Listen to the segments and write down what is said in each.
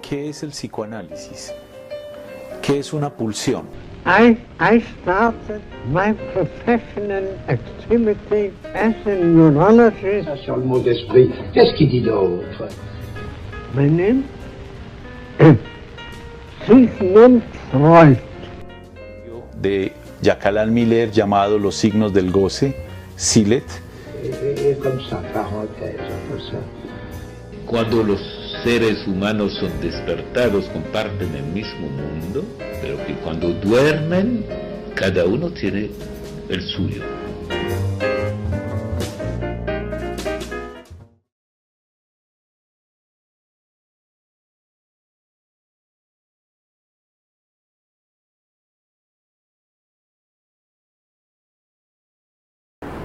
¿Qué es el psicoanálisis? ¿Qué es una pulsión? I started my professional activity as a neurologist. Sur le mot d'esprit, qu'est-ce qu'il dit d'autre? My name is Sigmund Freud. De Jacques Alain Miller llamado Los signos del goce, Silet. Comme ça, parenthèse, comme ça. Cuando los seres humanos son despertados comparten el mismo mundo, pero que cuando duermen cada uno tiene el suyo.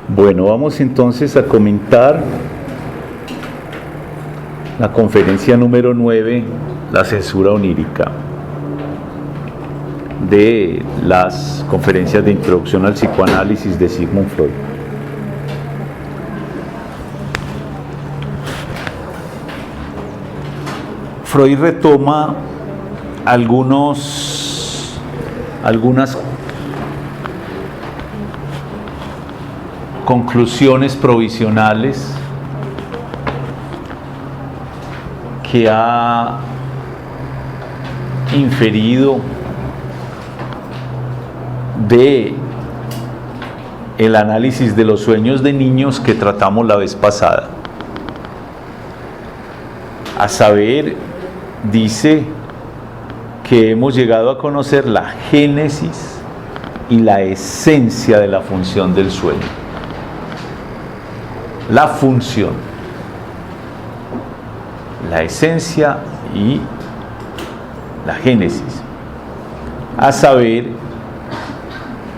Bueno, vamos entonces a comentar la conferencia número 9, la censura onírica, de las conferencias de introducción al psicoanálisis de Sigmund Freud. Freud retoma algunas conclusiones provisionales que ha inferido de el análisis de los sueños de niños que tratamos la vez pasada. A saber, dice que hemos llegado a conocer la génesis y la esencia de la función del sueño. La función, la esencia y la génesis. A saber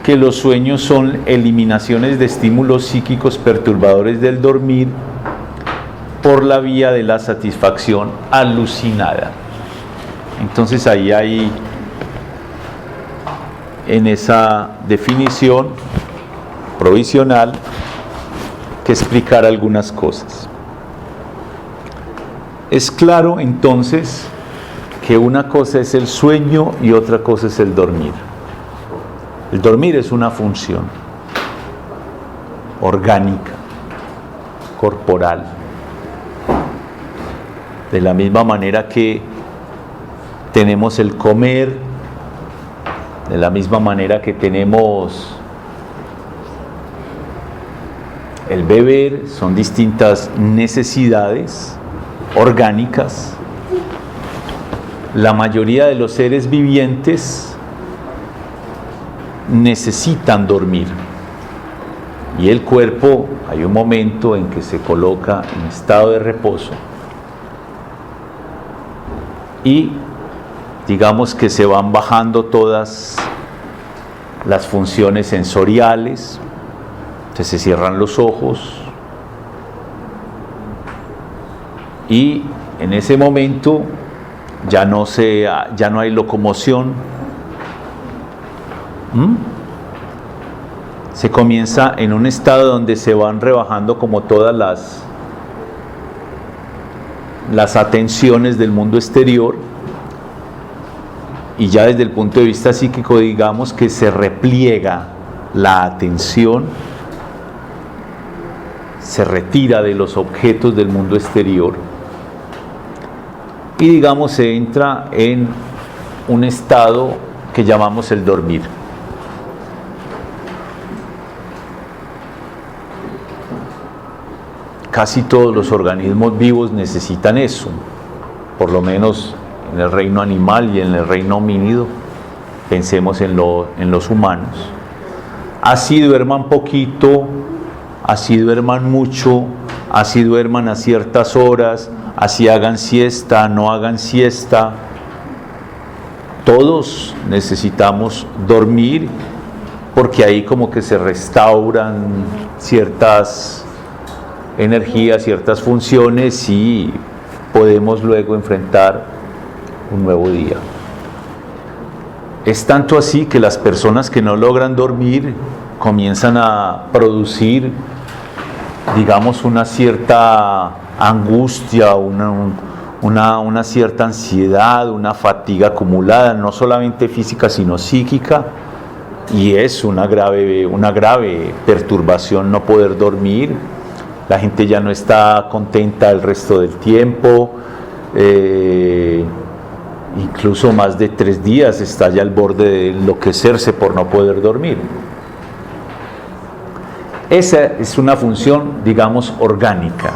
que los sueños son eliminaciones de estímulos psíquicos perturbadores del dormir por la vía de la satisfacción alucinada. Entonces ahí hay, en esa definición provisional, que explicar algunas cosas. Es claro entonces que una cosa es el sueño y otra cosa es el dormir. El dormir es una función orgánica, corporal, de la misma manera que tenemos el comer, de la misma manera que tenemos el beber, son distintas necesidades orgánicas. La mayoría de los seres vivientes necesitan dormir y el cuerpo, hay un momento en que se coloca en estado de reposo y digamos que se van bajando todas las funciones sensoriales. Entonces se cierran los ojos y en ese momento ya no hay locomoción. Se comienza en un estado donde se van rebajando como todas las atenciones del mundo exterior y ya desde el punto de vista psíquico digamos que se repliega la atención, se retira de los objetos del mundo exterior y digamos se entra en un estado que llamamos el dormir. Casi todos los organismos vivos necesitan eso, por lo menos en el reino animal y en el reino homínido. Pensemos en los humanos. Así duerman poquito, así duerman mucho, así duerman a ciertas horas, así hagan siesta, no hagan siesta. Todos necesitamos dormir porque ahí como que se restauran ciertas energías, ciertas funciones y podemos luego enfrentar un nuevo día. Es tanto así que las personas que no logran dormir comienzan a producir, digamos, una cierta angustia, una cierta ansiedad, una fatiga acumulada, no solamente física sino psíquica, y es una grave perturbación no poder dormir. La gente ya no está contenta el resto del tiempo, incluso más de 3 días está ya al borde de enloquecerse por no poder dormir. Esa es una función, digamos, orgánica,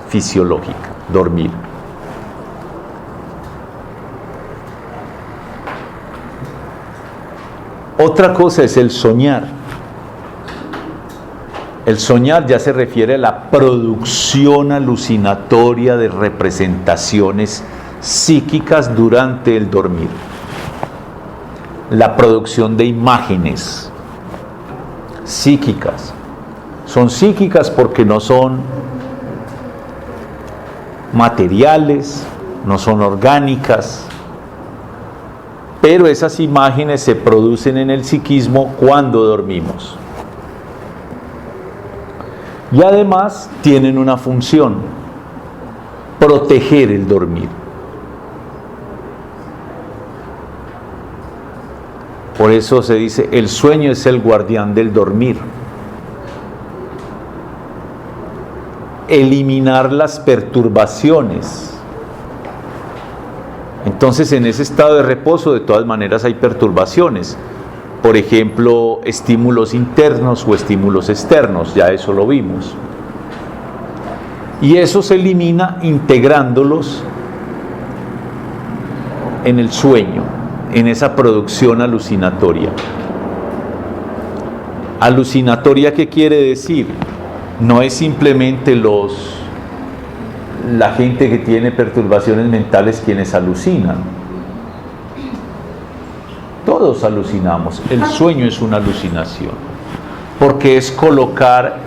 fisiológica, dormir. Otra cosa es el soñar. El soñar ya se refiere a la producción alucinatoria de representaciones psíquicas durante el dormir. La producción de imágenes psíquicas. Son psíquicas porque no son materiales, no son orgánicas, pero esas imágenes se producen en el psiquismo cuando dormimos. Y además tienen una función: proteger el dormir. Por eso se dice, el sueño es el guardián del dormir. Eliminar las perturbaciones. Entonces, en ese estado de reposo, de todas maneras hay perturbaciones. Por ejemplo, estímulos internos o estímulos externos, ya eso lo vimos. Y eso se elimina integrándolos en el sueño, en esa producción alucinatoria. ¿Alucinatoria qué quiere decir? No es simplemente la gente que tiene perturbaciones mentales quienes alucinan. Todos alucinamos. El sueño es una alucinación, porque es colocar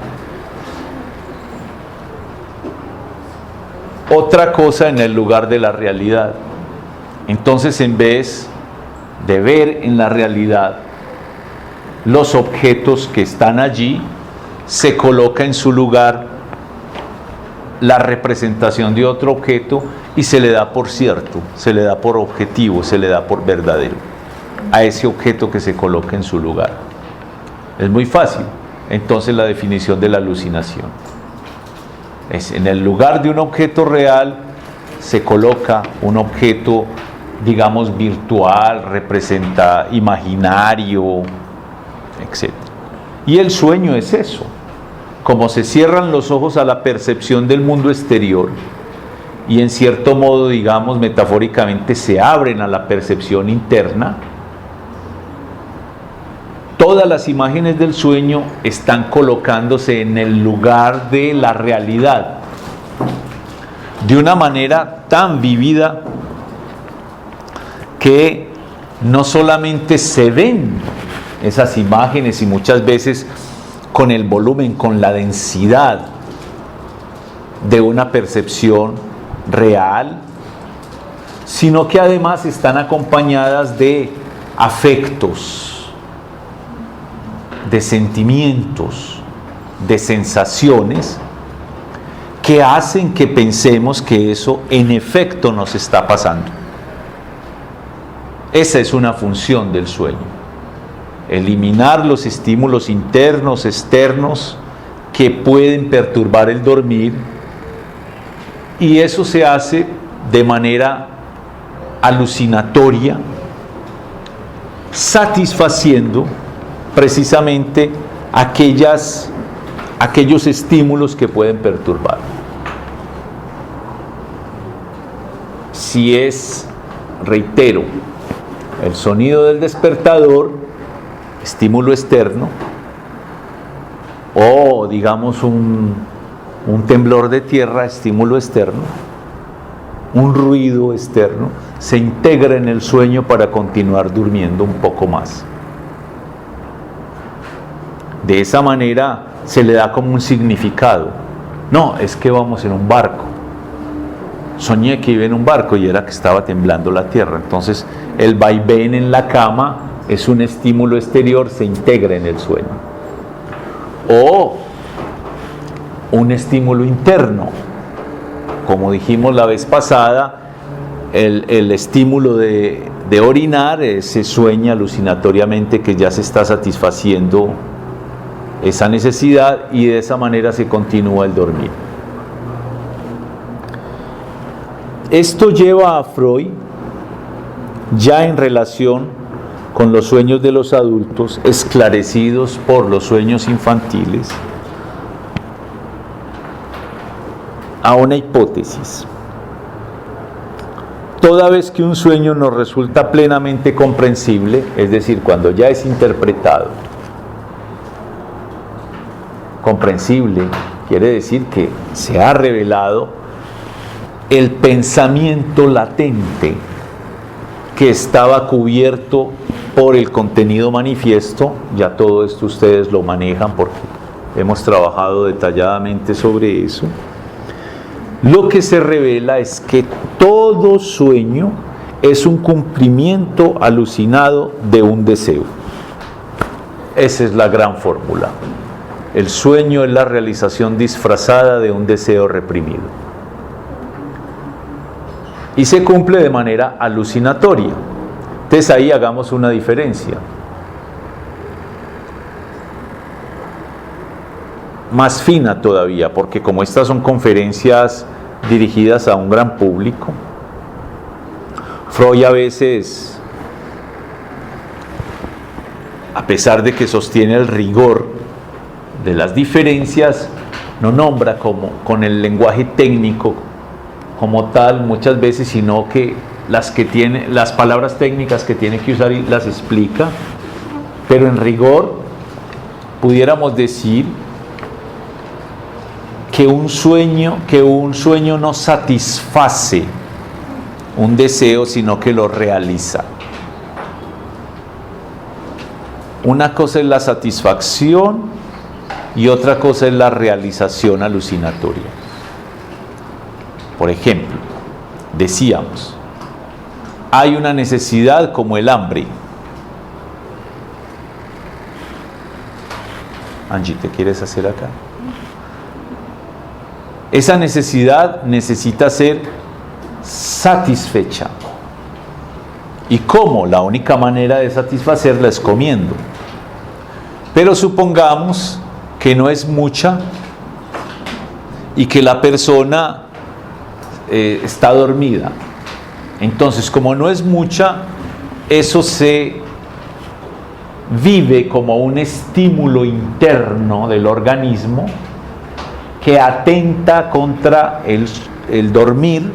otra cosa en el lugar de la realidad. Entonces, en vez de ver en la realidad los objetos que están allí, se coloca en su lugar la representación de otro objeto y se le da por cierto, se le da por objetivo, se le da por verdadero a ese objeto que se coloca en su lugar. Es muy fácil. Entonces, la definición de la alucinación es: en el lugar de un objeto real se coloca un objeto, digamos, virtual, representa imaginario, etc. Y el sueño es eso. Como se cierran los ojos a la percepción del mundo exterior y en cierto modo, digamos, metafóricamente se abren a la percepción interna, todas las imágenes del sueño están colocándose en el lugar de la realidad de una manera tan vívida que no solamente se ven esas imágenes, y muchas veces con el volumen, con la densidad de una percepción real, sino que además están acompañadas de afectos, de sentimientos, de sensaciones que hacen que pensemos que eso en efecto nos está pasando. Esa es una función del sueño: eliminar los estímulos internos, externos, que pueden perturbar el dormir, y eso se hace de manera alucinatoria, satisfaciendo precisamente aquellos estímulos que pueden perturbar. Si es, reitero, el sonido del despertador, estímulo externo, o digamos un temblor de tierra, estímulo externo, un ruido externo, se integra en el sueño para continuar durmiendo un poco más. De esa manera se le da como un significado. No, es que vamos en un barco. Soñé que iba en un barco y era que estaba temblando la tierra. Entonces el vaivén en la cama es un estímulo exterior, se integra en el sueño. O un estímulo interno. Como dijimos la vez pasada, el estímulo de orinar, se sueña alucinatoriamente que ya se está satisfaciendo esa necesidad y de esa manera se continúa el dormir. Esto lleva a Freud, ya en relación con los sueños de los adultos, esclarecidos por los sueños infantiles, a una hipótesis. Toda vez que un sueño nos resulta plenamente comprensible, es decir, cuando ya es interpretado, comprensible quiere decir que se ha revelado el pensamiento latente que estaba cubierto por el contenido manifiesto. Ya todo esto ustedes lo manejan porque hemos trabajado detalladamente sobre eso. Lo que se revela es que todo sueño es un cumplimiento alucinado de un deseo. Esa es la gran fórmula. El sueño es la realización disfrazada de un deseo reprimido. Y se cumple de manera alucinatoria. Entonces ahí hagamos una diferencia. Más fina todavía, porque como estas son conferencias dirigidas a un gran público, Freud a veces, a pesar de que sostiene el rigor de las diferencias, no nombra como con el lenguaje técnico como tal muchas veces, sino que las palabras técnicas que tiene que usar y las explica, pero en rigor pudiéramos decir que un sueño no satisface un deseo, sino que lo realiza. Una cosa es la satisfacción y otra cosa es la realización alucinatoria. Por ejemplo, decíamos, hay una necesidad como el hambre. Angie, ¿te quieres hacer acá? Esa necesidad necesita ser satisfecha. ¿Y cómo? La única manera de satisfacerla es comiendo. Pero supongamos que no es mucha y que la persona está dormida. Entonces, como no es mucha, eso se vive como un estímulo interno del organismo que atenta contra el dormir,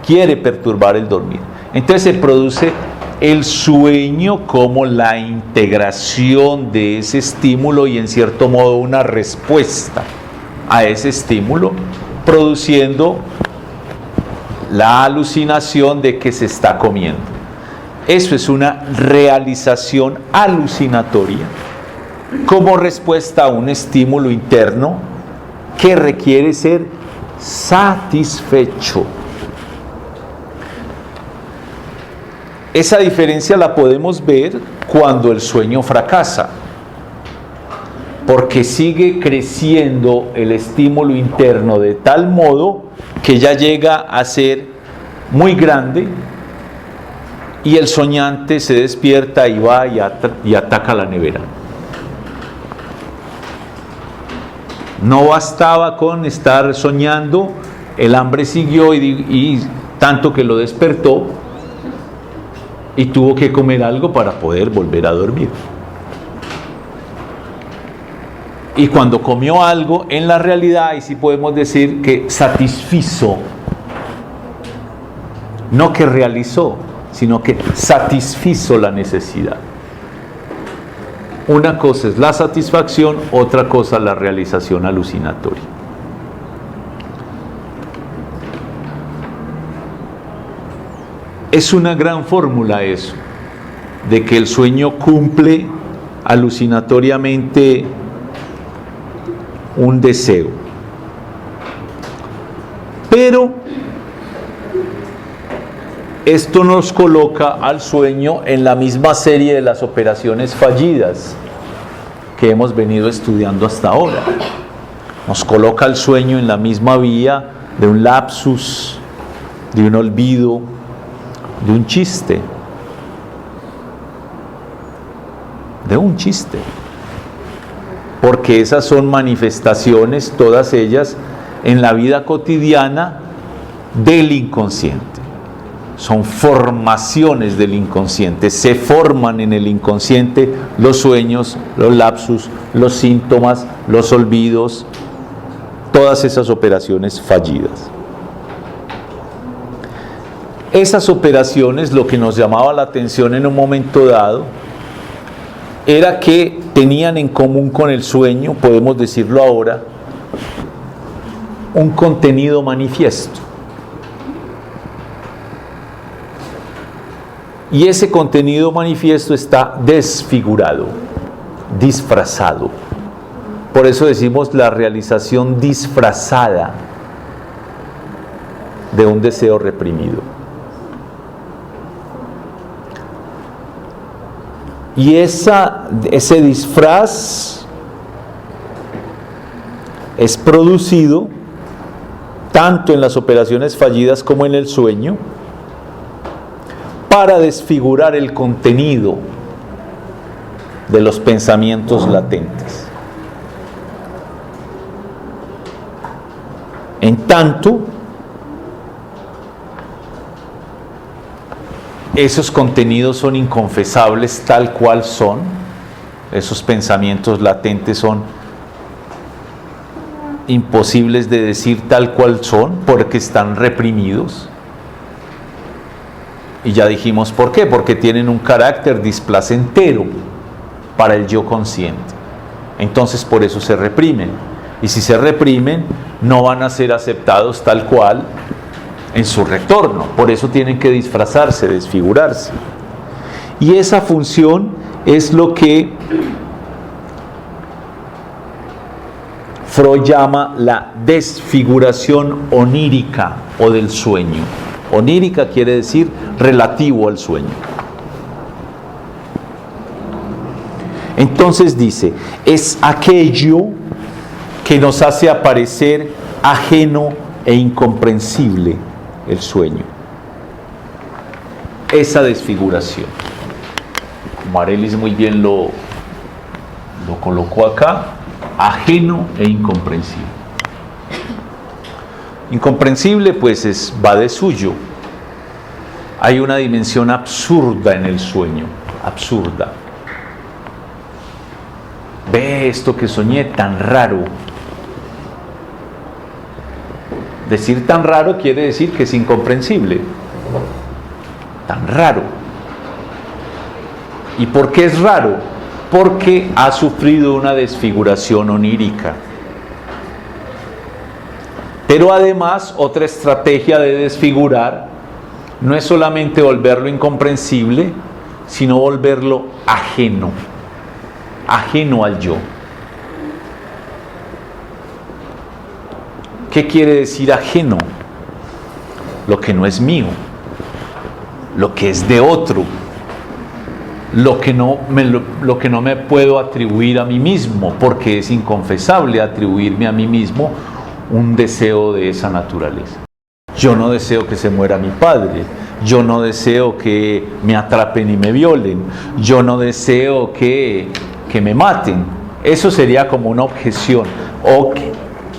quiere perturbar el dormir. Entonces se produce el sueño como la integración de ese estímulo y en cierto modo una respuesta a ese estímulo, produciendo la alucinación de que se está comiendo. Eso es una realización alucinatoria como respuesta a un estímulo interno que requiere ser satisfecho. Esa diferencia la podemos ver cuando el sueño fracasa, porque sigue creciendo el estímulo interno de tal modo que ya llega a ser muy grande y el soñante se despierta y va y ataca la nevera. No bastaba con estar soñando, el hambre siguió y tanto que lo despertó y tuvo que comer algo para poder volver a dormir. Y cuando comió algo, en la realidad, ahí sí podemos decir que satisfizo, no que realizó, sino que satisfizo la necesidad. Una cosa es la satisfacción, otra cosa la realización alucinatoria. Es una gran fórmula eso, de que el sueño cumple alucinatoriamente un deseo. Pero esto nos coloca al sueño en la misma serie de las operaciones fallidas que hemos venido estudiando hasta ahora. Nos coloca al sueño en la misma vía de un lapsus de un olvido, de un chiste, porque esas son manifestaciones, todas ellas, en la vida cotidiana del inconsciente. Son formaciones del inconsciente, se forman en el inconsciente los sueños, los lapsus, los síntomas, los olvidos, todas esas operaciones fallidas. Esas operaciones, lo que nos llamaba la atención en un momento dado, era que tenían en común con el sueño, podemos decirlo ahora, un contenido manifiesto. Y ese contenido manifiesto está desfigurado, disfrazado. Por eso decimos la realización disfrazada de un deseo reprimido. Y ese disfraz es producido tanto en las operaciones fallidas como en el sueño, para desfigurar el contenido de los pensamientos latentes. En tanto, esos contenidos son inconfesables tal cual son, esos pensamientos latentes son imposibles de decir tal cual son porque están reprimidos. Y ya dijimos por qué, porque tienen un carácter displacentero para el yo consciente. Entonces por eso se reprimen. Y si se reprimen, no van a ser aceptados tal cual en su retorno. Por eso tienen que disfrazarse, desfigurarse. Y esa función es lo que Freud llama la desfiguración onírica o del sueño. Onírica quiere decir relativo al sueño. Entonces dice, es aquello que nos hace aparecer ajeno e incomprensible el sueño. Esa desfiguración. Marelis muy bien lo colocó acá, ajeno e incomprensible. Incomprensible pues va de suyo. Hay una dimensión absurda en el sueño, absurda. Ve esto que soñé tan raro. Decir tan raro quiere decir que es incomprensible. Tan raro. ¿Y por qué es raro? Porque ha sufrido una desfiguración onírica. Pero además, otra estrategia de desfigurar no es solamente volverlo incomprensible, sino volverlo ajeno, ajeno al yo. ¿Qué quiere decir ajeno? Lo que no es mío, lo que es de otro, lo que no me puedo atribuir a mí mismo, porque es inconfesable atribuirme a mí mismo un deseo de esa naturaleza. Yo no deseo que se muera mi padre, yo no deseo que me atrapen y me violen, yo no deseo que me maten. Eso sería como una objeción.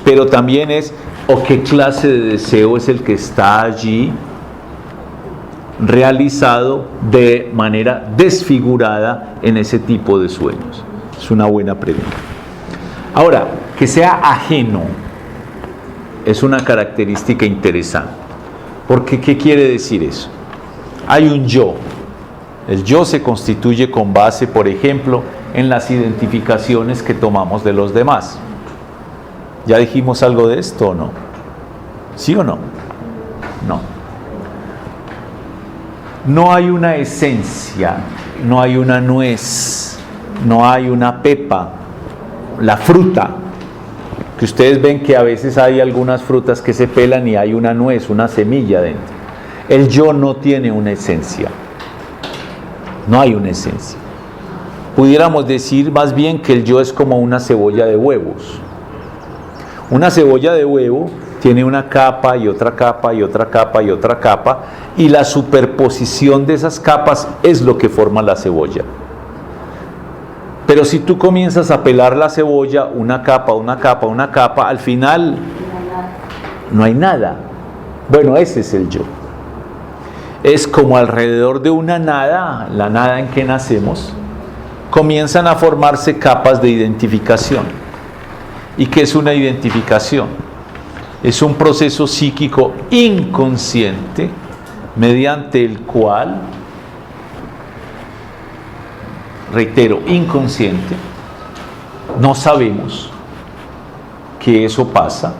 Pero también es, ¿o qué clase de deseo es el que está allí realizado de manera desfigurada en ese tipo de sueños? Es una buena pregunta. Ahora, que sea ajeno es una característica interesante, porque ¿qué quiere decir eso? Hay un yo. El yo se constituye con base, por ejemplo, en las identificaciones que tomamos de los demás. ¿Ya dijimos algo de esto o no? ¿Sí o no? No. No hay una esencia, no hay una nuez, no hay una pepa, la fruta. Que ustedes ven que a veces hay algunas frutas que se pelan y hay una nuez, una semilla dentro. El yo no tiene una esencia. No hay una esencia. Pudiéramos decir más bien que el yo es como una cebolla de huevos. Una cebolla de huevo tiene una capa y otra capa y otra capa y otra capa, y la superposición de esas capas es lo que forma la cebolla. Pero si tú comienzas a pelar la cebolla, una capa, una capa, una capa, al final no hay nada. Bueno, ese es el yo. Es como alrededor de una nada, la nada en que nacemos, comienzan a formarse capas de identificación. ¿Y qué es una identificación? Es un proceso psíquico inconsciente mediante el cual, reitero, inconsciente, no sabemos que eso pasa,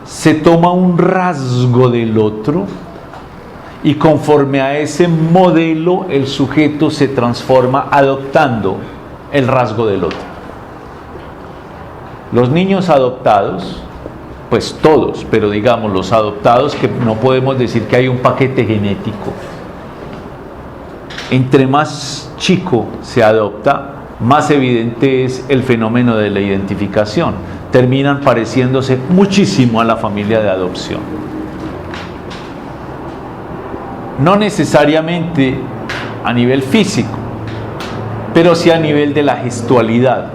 se toma un rasgo del otro y conforme a ese modelo el sujeto se transforma adoptando el rasgo del otro. Los niños adoptados, pues todos, pero digamos los adoptados, que no podemos decir que hay un paquete genético. Entre más chico se adopta, más evidente es el fenómeno de la identificación. Terminan pareciéndose muchísimo a la familia de adopción. No necesariamente a nivel físico, pero sí a nivel de la gestualidad.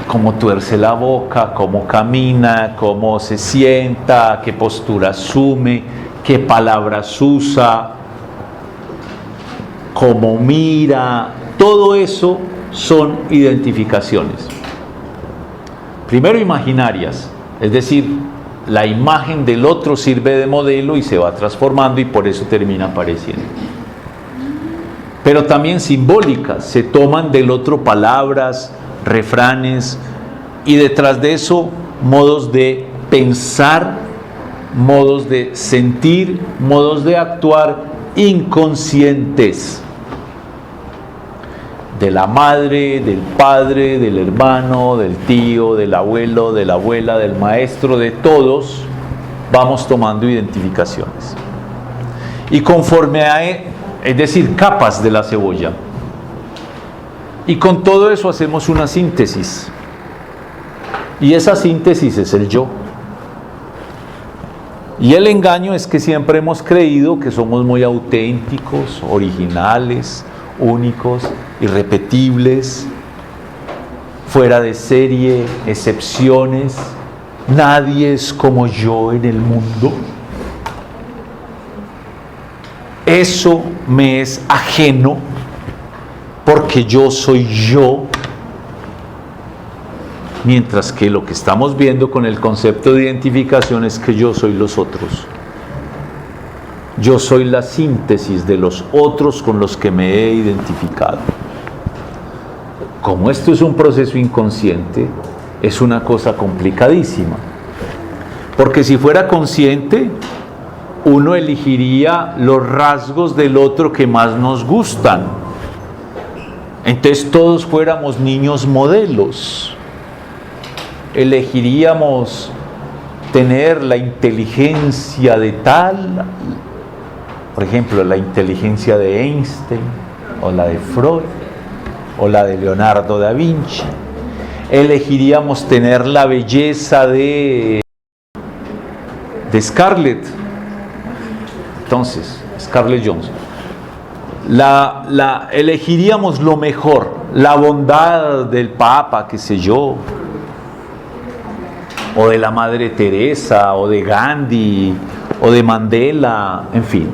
Cómo tuerce la boca, cómo camina, cómo se sienta, qué postura asume, qué palabras usa, cómo mira. Todo eso son identificaciones. Primero imaginarias, es decir, la imagen del otro sirve de modelo y se va transformando y por eso termina apareciendo. Pero también simbólicas, se toman del otro palabras, refranes, y detrás de eso modos de pensar, modos de sentir, modos de actuar inconscientes de la madre, del padre, del hermano, del tío, del abuelo, de la abuela, del maestro, de todos vamos tomando identificaciones. Y conforme a, es decir, capas de la cebolla. Y con todo eso hacemos una síntesis. Y esa síntesis es el yo. Y el engaño es que siempre hemos creído que somos muy auténticos, originales, únicos, irrepetibles, fuera de serie, excepciones. Nadie es como yo en el mundo. Eso me es ajeno porque yo soy yo. Mientras que lo que estamos viendo con el concepto de identificación es que yo soy los otros. Yo soy la síntesis de los otros con los que me he identificado. Como esto es un proceso inconsciente, es una cosa complicadísima. Porque si fuera consciente, uno elegiría los rasgos del otro que más nos gustan. Entonces todos fuéramos niños modelos. Elegiríamos tener la inteligencia de tal, por ejemplo, la inteligencia de Einstein, o la de Freud, o la de Leonardo da Vinci. Elegiríamos tener la belleza de Scarlett. Entonces, Scarlett Johansson. Elegiríamos lo mejor, la bondad del Papa, qué sé yo, o de la Madre Teresa, o de Gandhi, o de Mandela, en fin.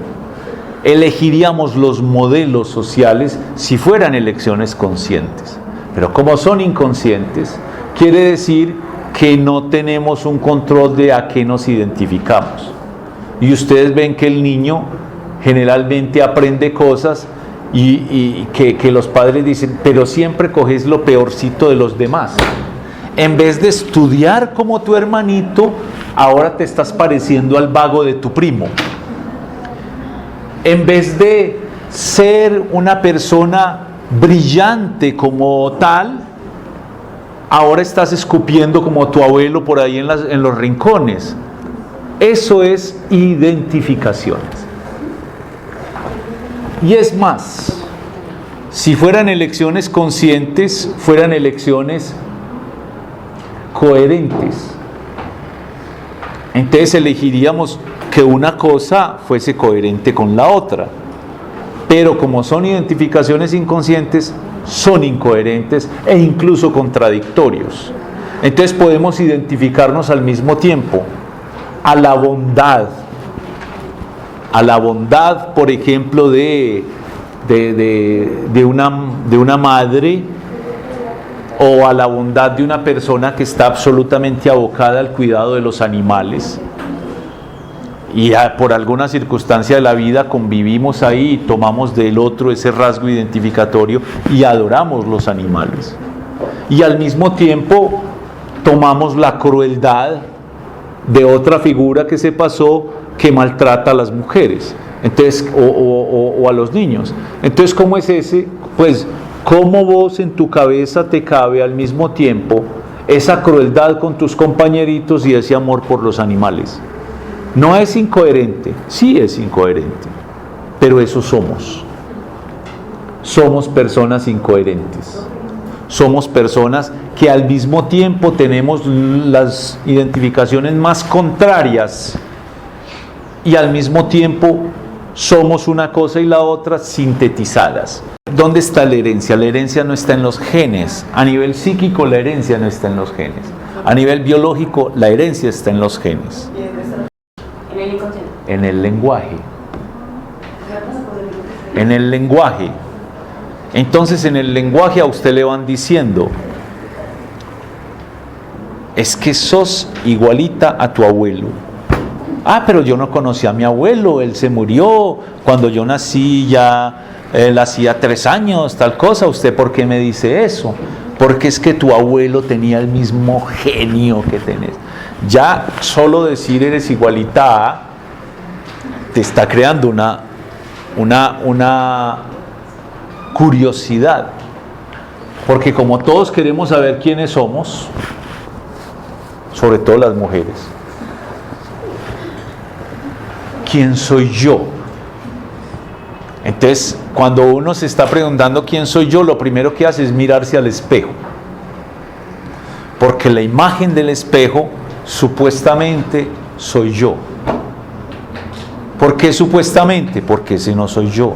Elegiríamos los modelos sociales si fueran elecciones conscientes. Pero como son inconscientes, quiere decir que no tenemos un control de a qué nos identificamos. Y ustedes ven que el niño generalmente aprende cosas y que los padres dicen, pero siempre coges lo peorcito de los demás. En vez de estudiar como tu hermanito, ahora te estás pareciendo al vago de tu primo. En vez de ser una persona brillante como tal, ahora estás escupiendo como tu abuelo por ahí en los rincones. Eso es identificaciones. Y es más, si fueran elecciones conscientes, fueran elecciones coherentes. Entonces elegiríamos que una cosa fuese coherente con la otra. Pero como son identificaciones inconscientes, son incoherentes e incluso contradictorios. Entonces podemos identificarnos al mismo tiempo a la bondad, por ejemplo, de una madre, o a la bondad de una persona que está absolutamente abocada al cuidado de los animales, y por alguna circunstancia de la vida convivimos ahí y tomamos del otro ese rasgo identificatorio y adoramos los animales. Y al mismo tiempo tomamos la crueldad de otra figura que se pasó, que maltrata a las mujeres, entonces, o a los niños. Entonces, ¿cómo es ese? Pues, ¿cómo vos en tu cabeza te cabe al mismo tiempo esa crueldad con tus compañeritos y ese amor por los animales? ¿No es incoherente? Sí es incoherente, pero eso somos. Somos personas incoherentes. Somos personas que al mismo tiempo tenemos las identificaciones más contrarias y al mismo tiempo somos una cosa y la otra sintetizadas. ¿Dónde está la herencia? La herencia no está en los genes. A nivel psíquico la herencia no está en los genes. A nivel biológico la herencia está en los genes. En el lenguaje. En el lenguaje. Entonces en el lenguaje a usted le van diciendo: es que sos igualita a tu abuelo. Ah, pero yo no conocí a mi abuelo, él se murió cuando yo nací, ya él hacía 3 años, tal cosa. ¿Usted por qué me dice eso? Porque es que tu abuelo tenía el mismo genio que tenés. Ya solo decir eres igualita a te está creando una curiosidad, porque como todos queremos saber quiénes somos, sobre todo las mujeres, ¿quién soy yo? Entonces, cuando uno se está preguntando quién soy yo, lo primero que hace es mirarse al espejo, porque la imagen del espejo supuestamente soy yo. ¿Por qué supuestamente? Porque ese no soy yo.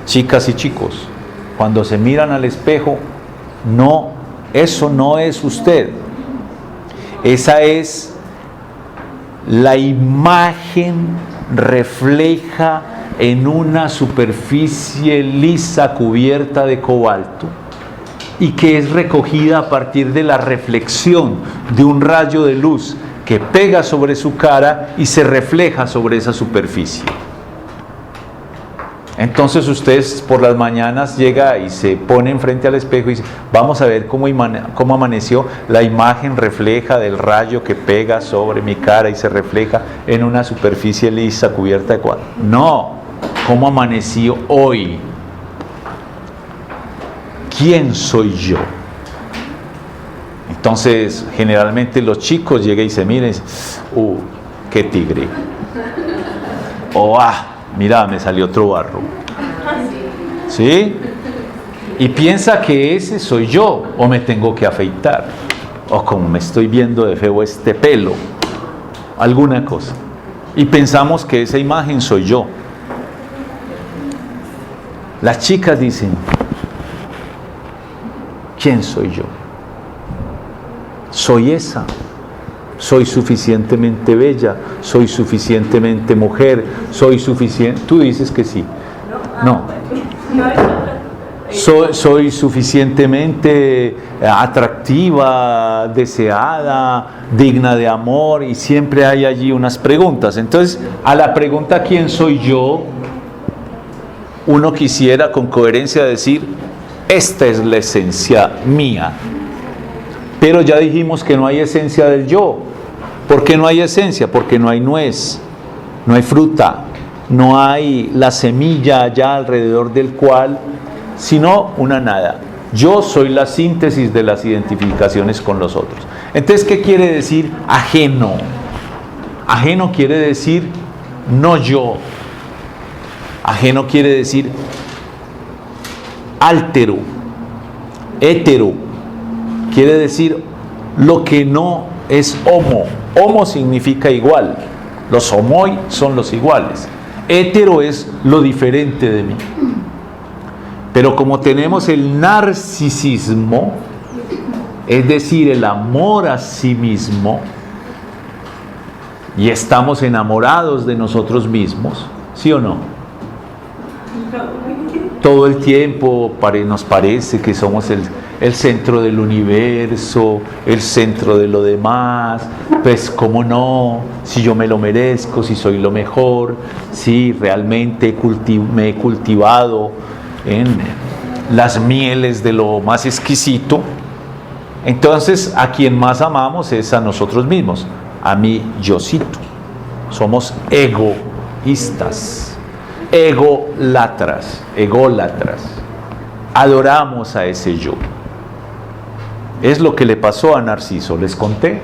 Chicas y chicos, cuando se miran al espejo, no, eso no es usted. Esa es la imagen refleja en una superficie lisa cubierta de cobalto y que es recogida a partir de la reflexión de un rayo de luz que pega sobre su cara y se refleja sobre esa superficie. Entonces usted por las mañanas llega y se pone enfrente al espejo y dice: vamos a ver cómo amaneció. La imagen refleja del rayo que pega sobre mi cara y se refleja en una superficie lisa cubierta de cuadro. No, ¿cómo amaneció hoy? ¿Quién soy yo? Entonces, generalmente los chicos llegan y se miran y dicen: qué tigre. O mira, me salió otro barro. ¿Sí? Y piensa que ese soy yo, o me tengo que afeitar, o como me estoy viendo de feo este pelo, alguna cosa. Y pensamos que esa imagen soy yo. Las chicas dicen: ¿quién soy yo? Soy esa. Soy suficientemente bella, soy suficientemente mujer, soy suficiente. Tú dices que sí. No. Soy suficientemente atractiva, deseada, digna de amor, y siempre hay allí unas preguntas. Entonces, a la pregunta ¿quién soy yo?, uno quisiera con coherencia decir: esta es la esencia mía. Pero ya dijimos que no hay esencia del yo. ¿Por qué no hay esencia? Porque no hay nuez, no hay fruta, no hay la semilla allá alrededor del cual, sino una nada. Yo soy la síntesis de las identificaciones con los otros. Entonces, ¿qué quiere decir ajeno? Ajeno quiere decir no yo. Ajeno quiere decir altero, hétero. Quiere decir lo que no es homo. Homo significa igual. Los homoi son los iguales. Hétero es lo diferente de mí. Pero como tenemos el narcisismo, es decir, el amor a sí mismo, y estamos enamorados de nosotros mismos, ¿sí o no? Todo el tiempo nos parece que somos el centro del universo, el centro de lo demás. Pues cómo no, si yo me lo merezco, si soy lo mejor, si realmente me he cultivado en las mieles de lo más exquisito. Entonces a quien más amamos es a nosotros mismos, a mi yocito. Somos egoístas, ególatras. Adoramos a ese yo. Es lo que le pasó a Narciso. Les conté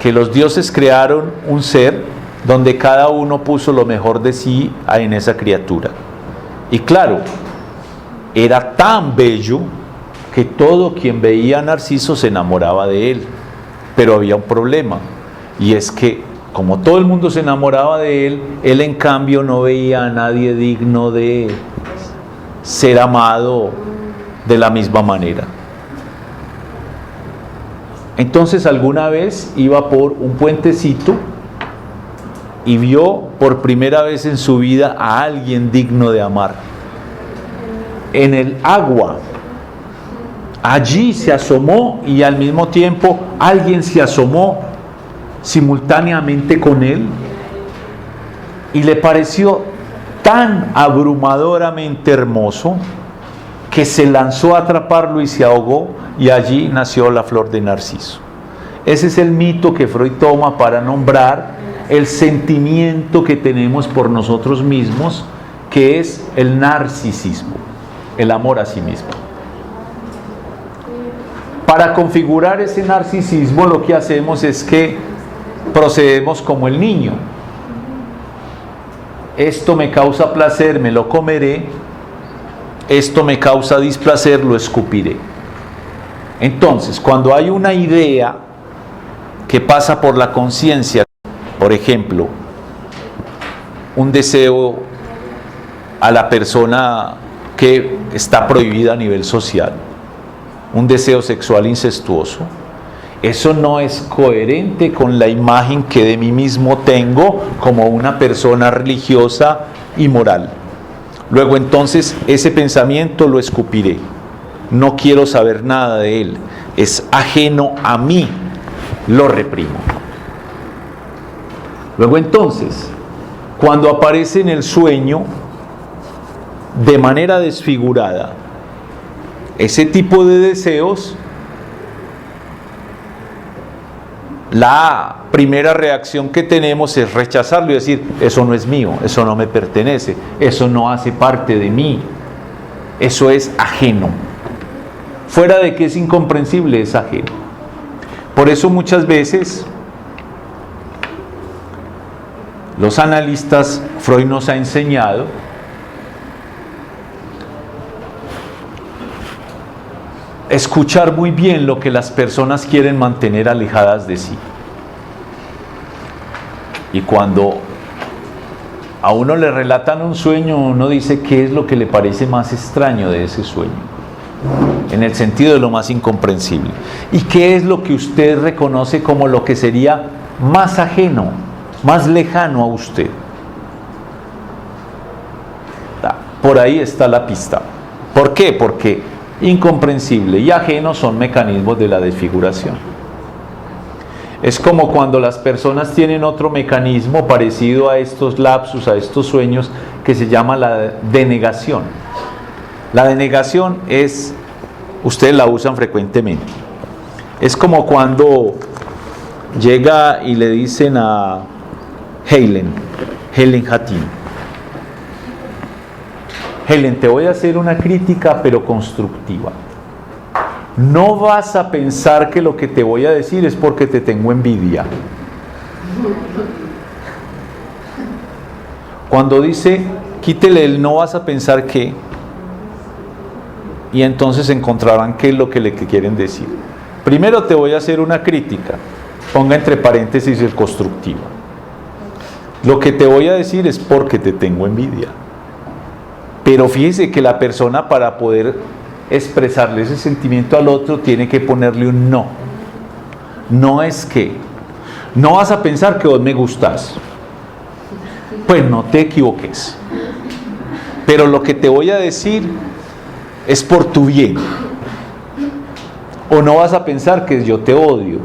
que los dioses crearon un ser donde cada uno puso lo mejor de sí en esa criatura. Y claro, era tan bello que todo quien veía a Narciso se enamoraba de él. Pero había un problema, y es que como todo el mundo se enamoraba de él, él en cambio no veía a nadie digno de ser amado de la misma manera. Entonces alguna vez iba por un puentecito y vio por primera vez en su vida a alguien digno de amar. En el agua. Allí se asomó y al mismo tiempo alguien se asomó simultáneamente con él y le pareció tan abrumadoramente hermoso que se lanzó a atraparlo y se ahogó, y allí nació la flor de Narciso. Ese es el mito que Freud toma para nombrar el sentimiento que tenemos por nosotros mismos, que es el narcisismo, el amor a sí mismo. Para configurar ese narcisismo, lo que hacemos es que procedemos como el niño. Esto me causa placer, me lo comeré. Esto me causa displacer, lo escupiré. Entonces, cuando hay una idea que pasa por la conciencia, por ejemplo, un deseo a la persona que está prohibida a nivel social, un deseo sexual incestuoso, eso no es coherente con la imagen que de mí mismo tengo como una persona religiosa y moral. Luego entonces ese pensamiento lo escupiré. No quiero saber nada de él. Es ajeno a mí. Lo reprimo. Luego entonces, cuando aparece en el sueño de manera desfigurada ese tipo de deseos, la primera reacción que tenemos es rechazarlo y decir: eso no es mío, eso no me pertenece, eso no hace parte de mí, eso es ajeno. Fuera de que es incomprensible, es ajeno. Por eso muchas veces los analistas, Freud nos ha enseñado escuchar muy bien lo que las personas quieren mantener alejadas de sí. Y cuando a uno le relatan un sueño, uno dice qué es lo que le parece más extraño de ese sueño, en el sentido de lo más incomprensible. ¿Y qué es lo que usted reconoce como lo que sería más ajeno, más lejano a usted? Por ahí está la pista. ¿Por qué? Porque incomprensible y ajeno son mecanismos de la desfiguración. Es como cuando las personas tienen otro mecanismo parecido a estos lapsus, a estos sueños, que se llama la denegación. La denegación es, ustedes la usan frecuentemente, es como cuando llega y le dicen a Helen Hattin: Helen, te voy a hacer una crítica pero constructiva. No vas a pensar que lo que te voy a decir es porque te tengo envidia. Cuando dice, quítele el no vas a pensar que, y entonces encontrarán qué es lo que le quieren decir. Primero te voy a hacer una crítica, ponga entre paréntesis el constructiva. Lo que te voy a decir es porque te tengo envidia. Pero fíjese que la persona, para poder expresarle ese sentimiento al otro, tiene que ponerle un no. No es que, no vas a pensar que vos me gustás. Pues no te equivoques. Pero lo que te voy a decir es por tu bien. O no vas a pensar que yo te odio,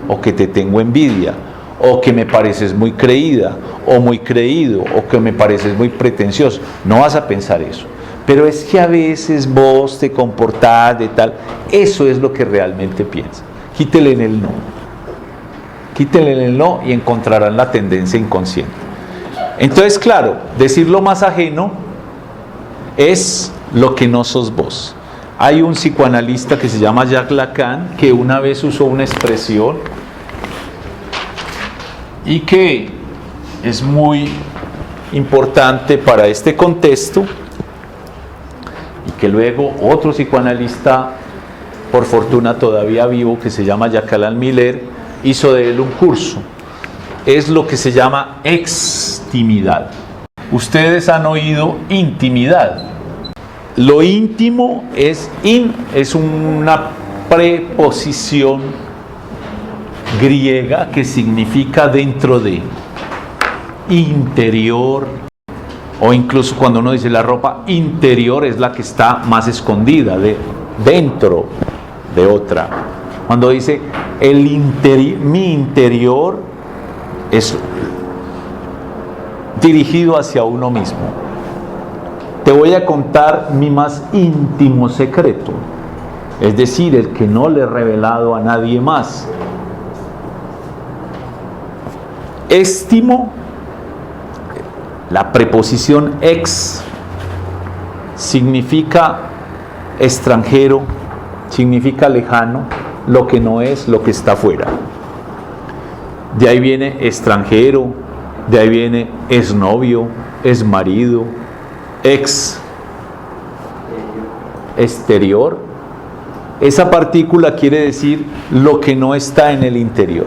o que te tengo envidia, o que me pareces muy creída, o muy creído, o que me pareces muy pretencioso. No vas a pensar eso. Pero es que a veces vos te comportás de tal. Eso es lo que realmente piensas. Quítele en el no. Quítele en el no y encontrarán la tendencia inconsciente. Entonces, claro, decir lo más ajeno es lo que no sos vos. Hay un psicoanalista que se llama Jacques Lacan, que una vez usó una expresión y que es muy importante para este contexto, y que luego otro psicoanalista, por fortuna todavía vivo, que se llama Jacques Alain Miller, hizo de él un curso. Es lo que se llama extimidad. Ustedes han oído intimidad. Lo íntimo es una preposición griega que significa dentro de, interior, o incluso cuando uno dice la ropa interior es la que está más escondida, dentro de otra. Cuando dice mi interior es dirigido hacia uno mismo. Te voy a contar mi más íntimo secreto, es decir, el que no le he revelado a nadie más. Estimo, la preposición ex significa extranjero, significa lejano, lo que no es, lo que está afuera. De ahí viene extranjero, de ahí viene exnovio, exmarido, exterior. Esa partícula quiere decir lo que no está en el interior,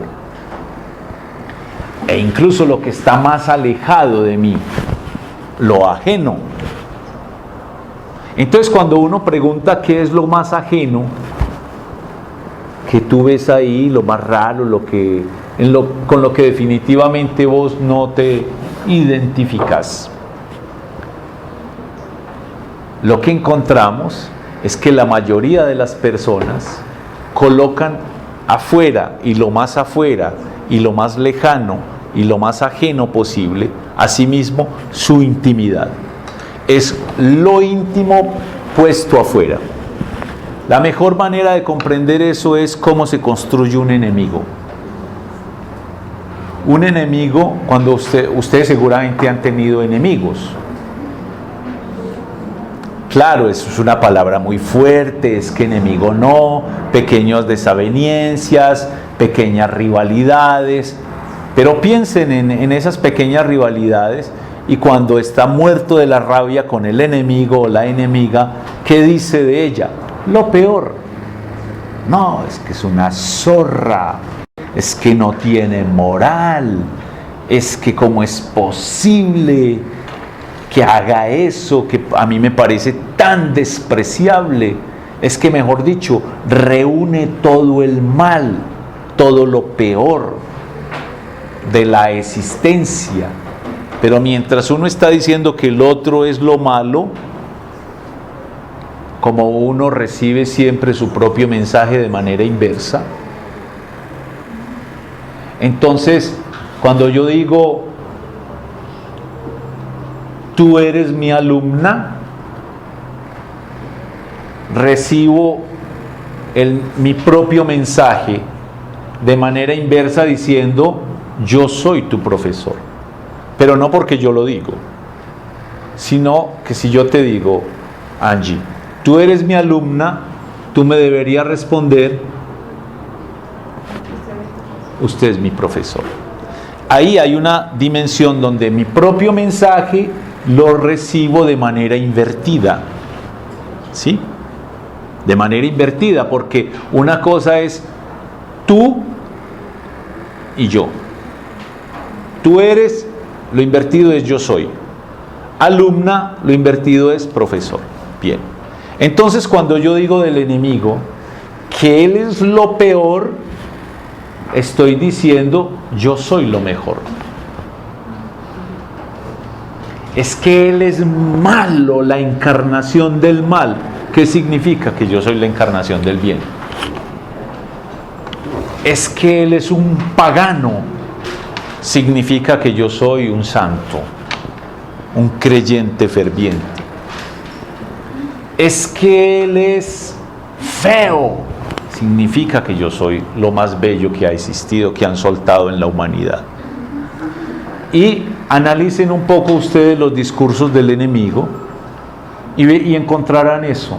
e incluso lo que está más alejado de mí, lo ajeno. Entonces, cuando uno pregunta qué es lo más ajeno que tú ves ahí, lo más raro, con lo que definitivamente vos no te identificas, lo que encontramos es que la mayoría de las personas colocan afuera y lo más lejano y lo más ajeno posible, asimismo su intimidad. Es lo íntimo puesto afuera. La mejor manera de comprender eso es cómo se construye un enemigo. Un enemigo, cuando ustedes seguramente han tenido enemigos. Claro, eso es una palabra muy fuerte, es que enemigo no, pequeñas desavenencias, pequeñas rivalidades, pero piensen en esas pequeñas rivalidades y cuando está muerto de la rabia con el enemigo o la enemiga, ¿qué dice de ella? Lo peor. No, es que es una zorra, es que no tiene moral, es que cómo es posible que haga eso, que a mí me parece tan despreciable. Es que, mejor dicho, reúne todo el mal, todo lo peor de la existencia. Pero mientras uno está diciendo que el otro es lo malo, como uno recibe siempre su propio mensaje de manera inversa, entonces cuando yo digo tú eres mi alumna, recibo mi propio mensaje de manera inversa diciendo yo soy tu profesor, pero no porque yo lo digo, sino que si yo te digo, Angie, tú eres mi alumna, tú me deberías responder, usted es mi profesor. Ahí hay una dimensión donde mi propio mensaje lo recibo de manera invertida, ¿sí? de manera invertida, porque una cosa es tú y yo. Tú eres, lo invertido es yo soy. Alumna, lo invertido es profesor. Bien. Entonces, cuando yo digo del enemigo que él es lo peor, estoy diciendo yo soy lo mejor. Es que él es malo, la encarnación del mal. ¿Qué significa? Que yo soy la encarnación del bien. Es que él es un pagano. Significa que yo soy un santo, un creyente ferviente. Es que él es feo. Significa que yo soy lo más bello que ha existido, que han soltado en la humanidad. Y analicen un poco ustedes los discursos del enemigo y encontrarán eso,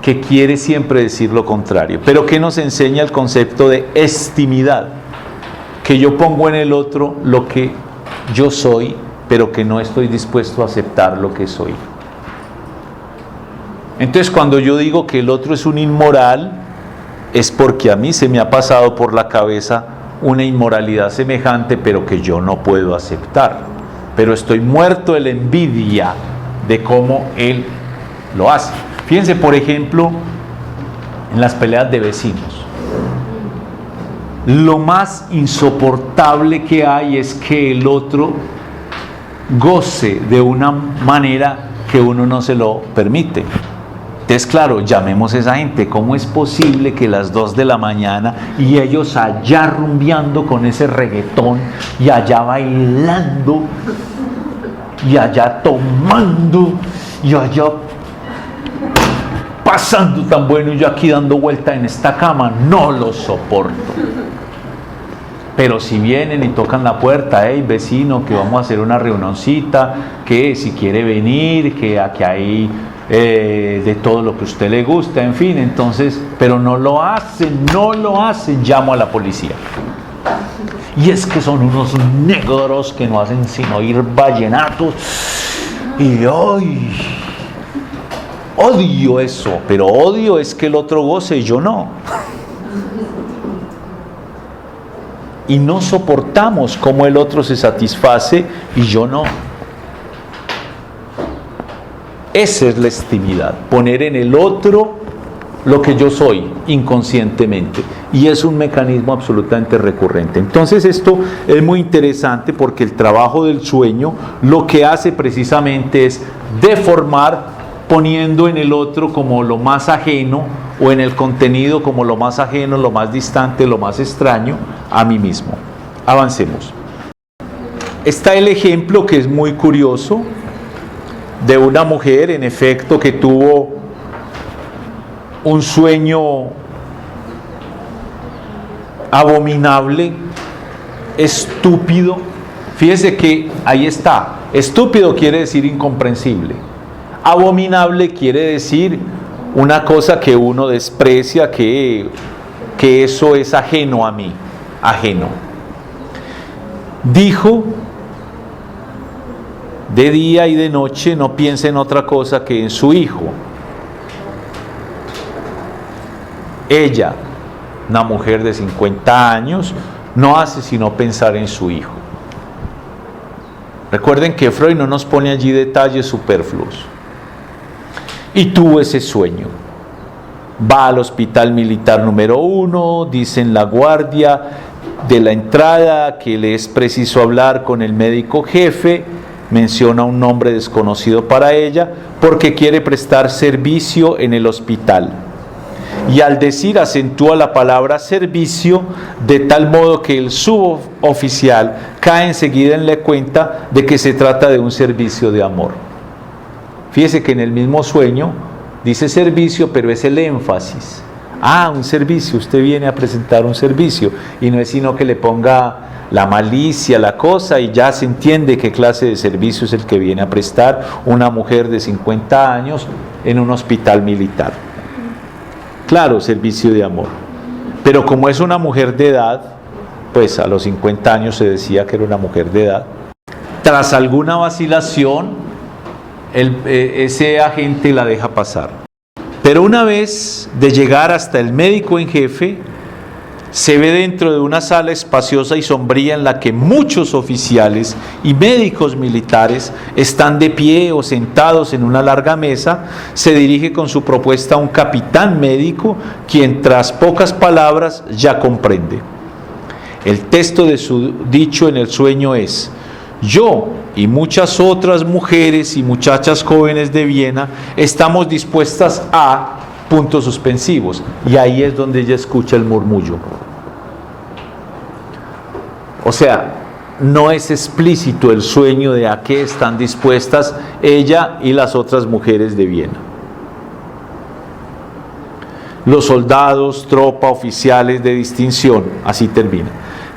que quiere siempre decir lo contrario. Pero ¿qué nos enseña el concepto de estimidad? Que yo pongo en el otro lo que yo soy, pero que no estoy dispuesto a aceptar lo que soy. Entonces, cuando yo digo que el otro es un inmoral, es porque a mí se me ha pasado por la cabeza una inmoralidad semejante, pero que yo no puedo aceptar. Pero estoy muerto de la envidia de cómo él lo hace. Fíjense, por ejemplo, en las peleas de vecinos. Lo más insoportable que hay es que el otro goce de una manera que uno no se lo permite. Entonces, claro, llamemos a esa gente. ¿Cómo es posible que las 2 de la mañana y ellos allá rumbeando con ese reggaetón y allá bailando y allá tomando y allá pasando tan bueno y yo aquí dando vuelta en esta cama? No lo soporto. Pero si vienen y tocan la puerta, hey vecino, que vamos a hacer una reunioncita, que si quiere venir, que aquí hay de todo lo que a usted le gusta, en fin, entonces, pero no lo hacen, llamo a la policía. Y es que son unos negros que no hacen sino oír vallenatos, y hoy odio eso, pero odio es que el otro goce y yo no. Y no soportamos cómo el otro se satisface y yo no. Esa es la estimidad, poner en el otro lo que yo soy inconscientemente, y es un mecanismo absolutamente recurrente. Entonces esto es muy interesante porque el trabajo del sueño lo que hace precisamente es deformar, poniendo en el otro como lo más ajeno, o en el contenido como lo más ajeno, lo más distante, lo más extraño a mí mismo. Avancemos. Está el ejemplo que es muy curioso de una mujer, en efecto, que tuvo un sueño abominable, estúpido. Fíjese que ahí está. Estúpido quiere decir incomprensible. Abominable quiere decir una cosa que uno desprecia, que eso es ajeno a mí, ajeno. Dijo: de día y de noche no piensa en otra cosa que en su hijo. Ella, una mujer de 50 años, no hace sino pensar en su hijo. Recuerden que Freud no nos pone allí detalles superfluos. Y tuvo ese sueño. Va al hospital militar número 1, dice en la guardia de la entrada que le es preciso hablar con el médico jefe, menciona un nombre desconocido para ella, porque quiere prestar servicio en el hospital. Y al decir acentúa la palabra servicio, de tal modo que el suboficial cae enseguida en la cuenta de que se trata de un servicio de amor. Fíjese que en el mismo sueño dice servicio, pero es el énfasis. Ah, un servicio, usted viene a presentar un servicio, y no es sino que le ponga la malicia, la cosa, y ya se entiende qué clase de servicio es el que viene a prestar una mujer de 50 años en un hospital militar. Claro, servicio de amor. Pero como es una mujer de edad, pues a los 50 años se decía que era una mujer de edad. Tras alguna vacilación, ese agente la deja pasar. Pero una vez de llegar hasta el médico en jefe, se ve dentro de una sala espaciosa y sombría en la que muchos oficiales y médicos militares están de pie o sentados en una larga mesa. Se dirige con su propuesta a un capitán médico, quien tras pocas palabras ya comprende. El texto de su dicho en el sueño es: yo y muchas otras mujeres y muchachas jóvenes de Viena estamos dispuestas a... puntos suspensivos, y ahí es donde ella escucha el murmullo. O sea, no es explícito el sueño de a qué están dispuestas ella y las otras mujeres de Viena. Los soldados, tropa, oficiales de distinción, así termina.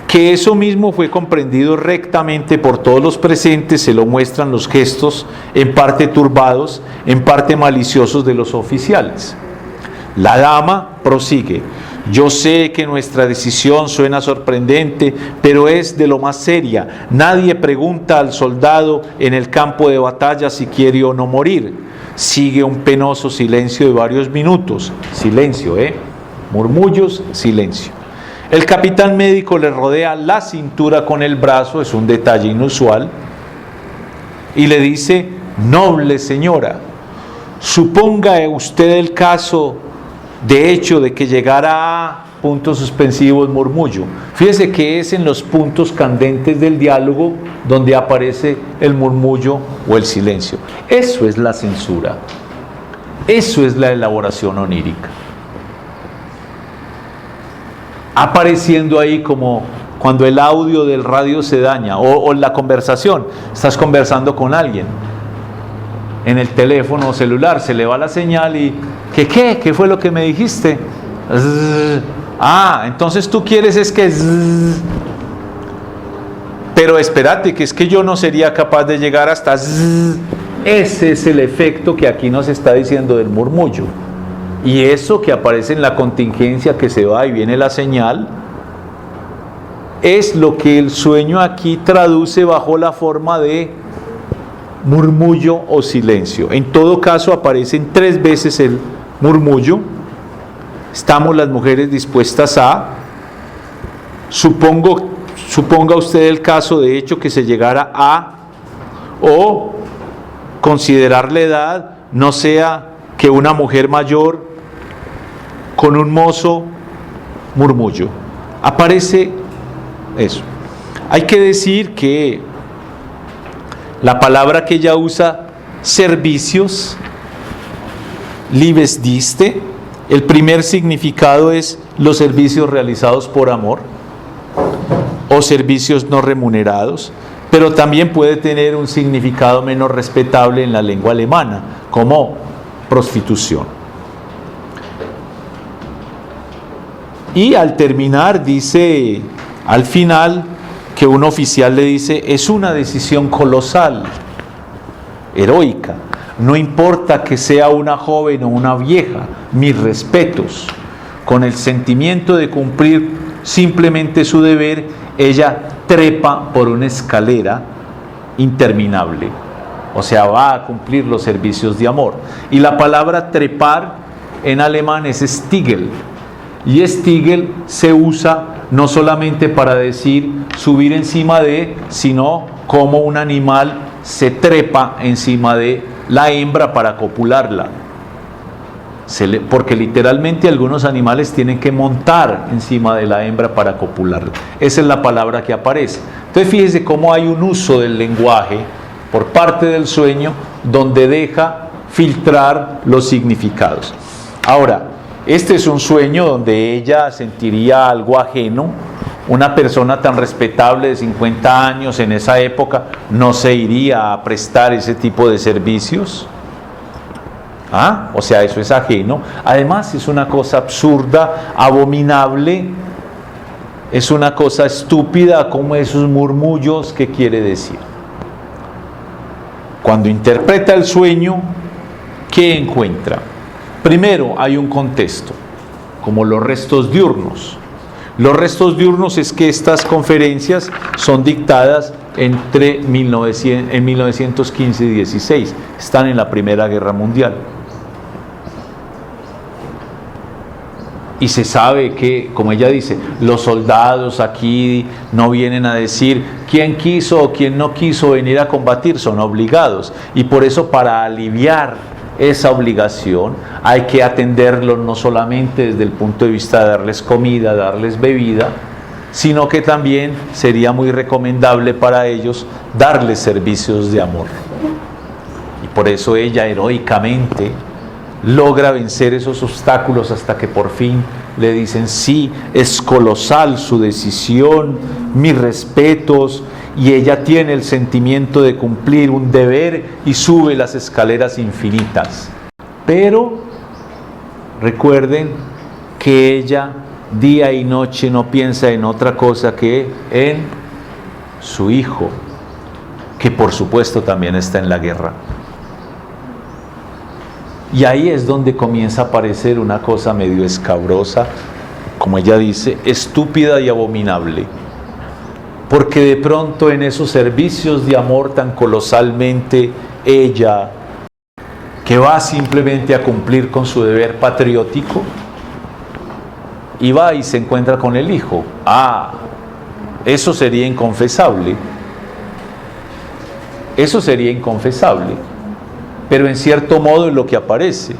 Que eso mismo fue comprendido rectamente por todos los presentes, se lo muestran los gestos, en parte turbados, en parte maliciosos de los oficiales. La dama prosigue: yo sé que nuestra decisión suena sorprendente, pero es de lo más seria. Nadie pregunta al soldado en el campo de batalla si quiere o no morir. Sigue un penoso silencio de varios minutos. Silencio, murmullos, silencio. El capitán médico le rodea la cintura con el brazo, es un detalle inusual, y le dice: noble señora, suponga usted el caso de hecho de que llegara a... puntos suspensivos, murmullo. Fíjese que es en los puntos candentes del diálogo donde aparece el murmullo o el silencio. Eso es la censura. Eso es la elaboración onírica. Apareciendo ahí como cuando el audio del radio se daña, o la conversación. Estás conversando con alguien en el teléfono celular, se le va la señal y ¿qué fue lo que me dijiste? Entonces tú quieres es que pero espérate, que es que yo no sería capaz de llegar hasta ese es el efecto que aquí nos está diciendo del murmullo, y eso que aparece en la contingencia, que se va y viene la señal, es lo que el sueño aquí traduce bajo la forma de murmullo o silencio. En todo caso aparecen 3 veces el murmullo. Estamos las mujeres dispuestas a... Suponga usted el caso de hecho que se llegara a... o considerar la edad, no sea que una mujer mayor con un mozo, murmullo. Aparece eso. Hay que decir que la palabra que ella usa, servicios, Liebesdienste, el primer significado es los servicios realizados por amor o servicios no remunerados, pero también puede tener un significado menos respetable en la lengua alemana, como prostitución. Y al terminar dice, al final, que un oficial le dice: es una decisión colosal, heroica, no importa que sea una joven o una vieja, mis respetos. Con el sentimiento de cumplir simplemente su deber, ella trepa por una escalera interminable, o sea, va a cumplir los servicios de amor. Y la palabra trepar en alemán es Stiegel, y Stiegel se usa no solamente para decir subir encima de, sino como un animal se trepa encima de la hembra para copularla. Porque literalmente algunos animales tienen que montar encima de la hembra para copularla. Esa es la palabra que aparece. Entonces fíjese cómo hay un uso del lenguaje por parte del sueño donde deja filtrar los significados. Ahora, este es un sueño donde ella sentiría algo ajeno. Una persona tan respetable de 50 años en esa época no se iría a prestar ese tipo de servicios. O sea, eso es ajeno. Además es una cosa absurda, abominable, es una cosa estúpida, como esos murmullos. ¿Qué quiere decir? Cuando interpreta el sueño, ¿qué encuentra? Primero hay un contexto, como los restos diurnos. Los restos diurnos es que estas conferencias son dictadas en 1915 y 16, están en la Primera Guerra Mundial. Y se sabe que, como ella dice, los soldados aquí no vienen a decir quién quiso o quién no quiso venir a combatir, son obligados. Y por eso, para aliviar esa obligación, hay que atenderlos no solamente desde el punto de vista de darles comida, darles bebida, sino que también sería muy recomendable para ellos darles servicios de amor. Y por eso ella heroicamente logra vencer esos obstáculos hasta que por fin le dicen sí, es colosal su decisión, mis respetos, y ella tiene el sentimiento de cumplir un deber y sube las escaleras infinitas. Pero recuerden que ella día y noche no piensa en otra cosa que en su hijo, que por supuesto también está en la guerra. Y ahí es donde comienza a aparecer una cosa medio escabrosa, como ella dice, estúpida y abominable. Porque de pronto en esos servicios de amor tan colosalmente ella, que va simplemente a cumplir con su deber patriótico, y va y se encuentra con el hijo. Eso sería inconfesable. Eso sería inconfesable. Pero en cierto modo es lo que aparece,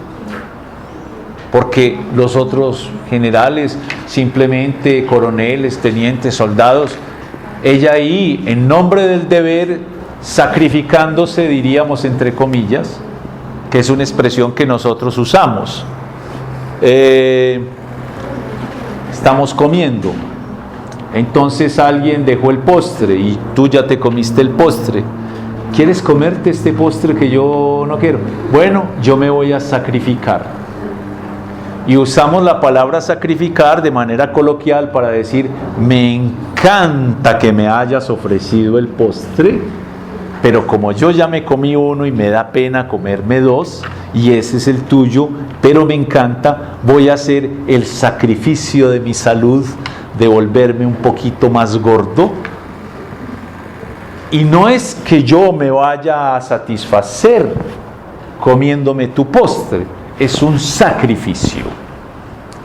porque los otros generales, simplemente coroneles, tenientes, soldados, ella ahí, en nombre del deber, sacrificándose, diríamos entre comillas, que es una expresión que nosotros usamos. Estamos comiendo, entonces alguien dejó el postre y tú ya te comiste el postre. ¿Quieres comerte este postre que yo no quiero? Bueno, yo me voy a sacrificar. Y usamos la palabra sacrificar de manera coloquial para decir, me encanta que me hayas ofrecido el postre, pero como yo ya me comí uno y me da pena comerme dos, y ese es el tuyo, pero me encanta, voy a hacer el sacrificio de mi salud, de volverme un poquito más gordo. Y no es que yo me vaya a satisfacer comiéndome tu postre, es un sacrificio.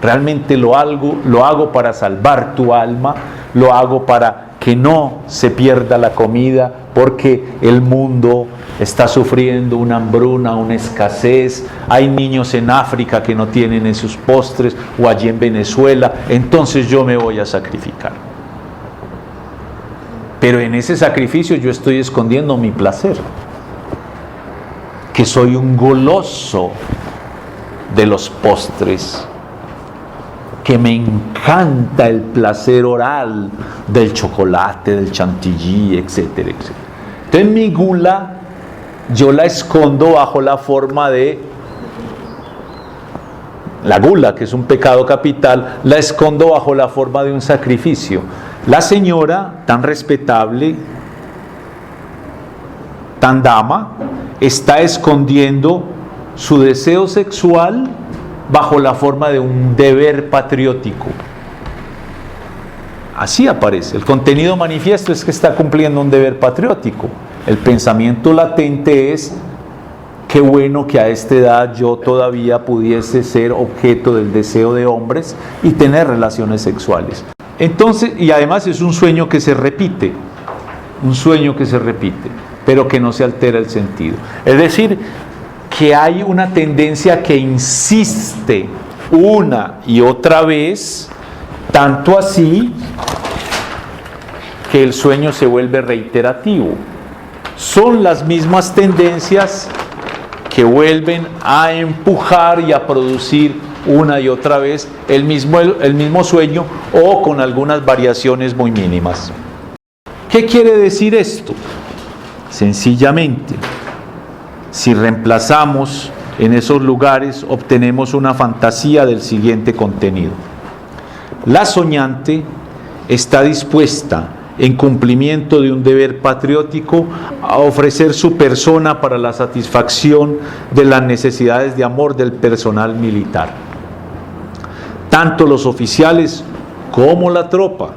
Realmente lo hago para salvar tu alma, lo hago para que no se pierda la comida, porque el mundo está sufriendo una hambruna, una escasez. Hay niños en África que no tienen esos postres, o allí en Venezuela, entonces yo me voy a sacrificar. Pero en ese sacrificio yo estoy escondiendo mi placer, que soy un goloso de los postres, que me encanta el placer oral del chocolate, del chantilly, etcétera, etcétera. Entonces mi gula yo la escondo bajo la forma de la gula, que es un pecado capital, la escondo bajo la forma de un sacrificio. La señora, tan respetable, tan dama, está escondiendo su deseo sexual bajo la forma de un deber patriótico. Así aparece. El contenido manifiesto es que está cumpliendo un deber patriótico. El pensamiento latente es: qué bueno que a esta edad yo todavía pudiese ser objeto del deseo de hombres y tener relaciones sexuales. Entonces, y además es un sueño que se repite, pero que no se altera el sentido. Es decir, que hay una tendencia que insiste una y otra vez, tanto así que el sueño se vuelve reiterativo. Son las mismas tendencias que vuelven a empujar y a producir una y otra vez el mismo sueño, o con algunas variaciones muy mínimas. ¿Qué quiere decir esto? Sencillamente, si reemplazamos en esos lugares, obtenemos una fantasía del siguiente contenido: la soñante está dispuesta, en cumplimiento de un deber patriótico, a ofrecer su persona para la satisfacción de las necesidades de amor del personal militar, tanto los oficiales como la tropa.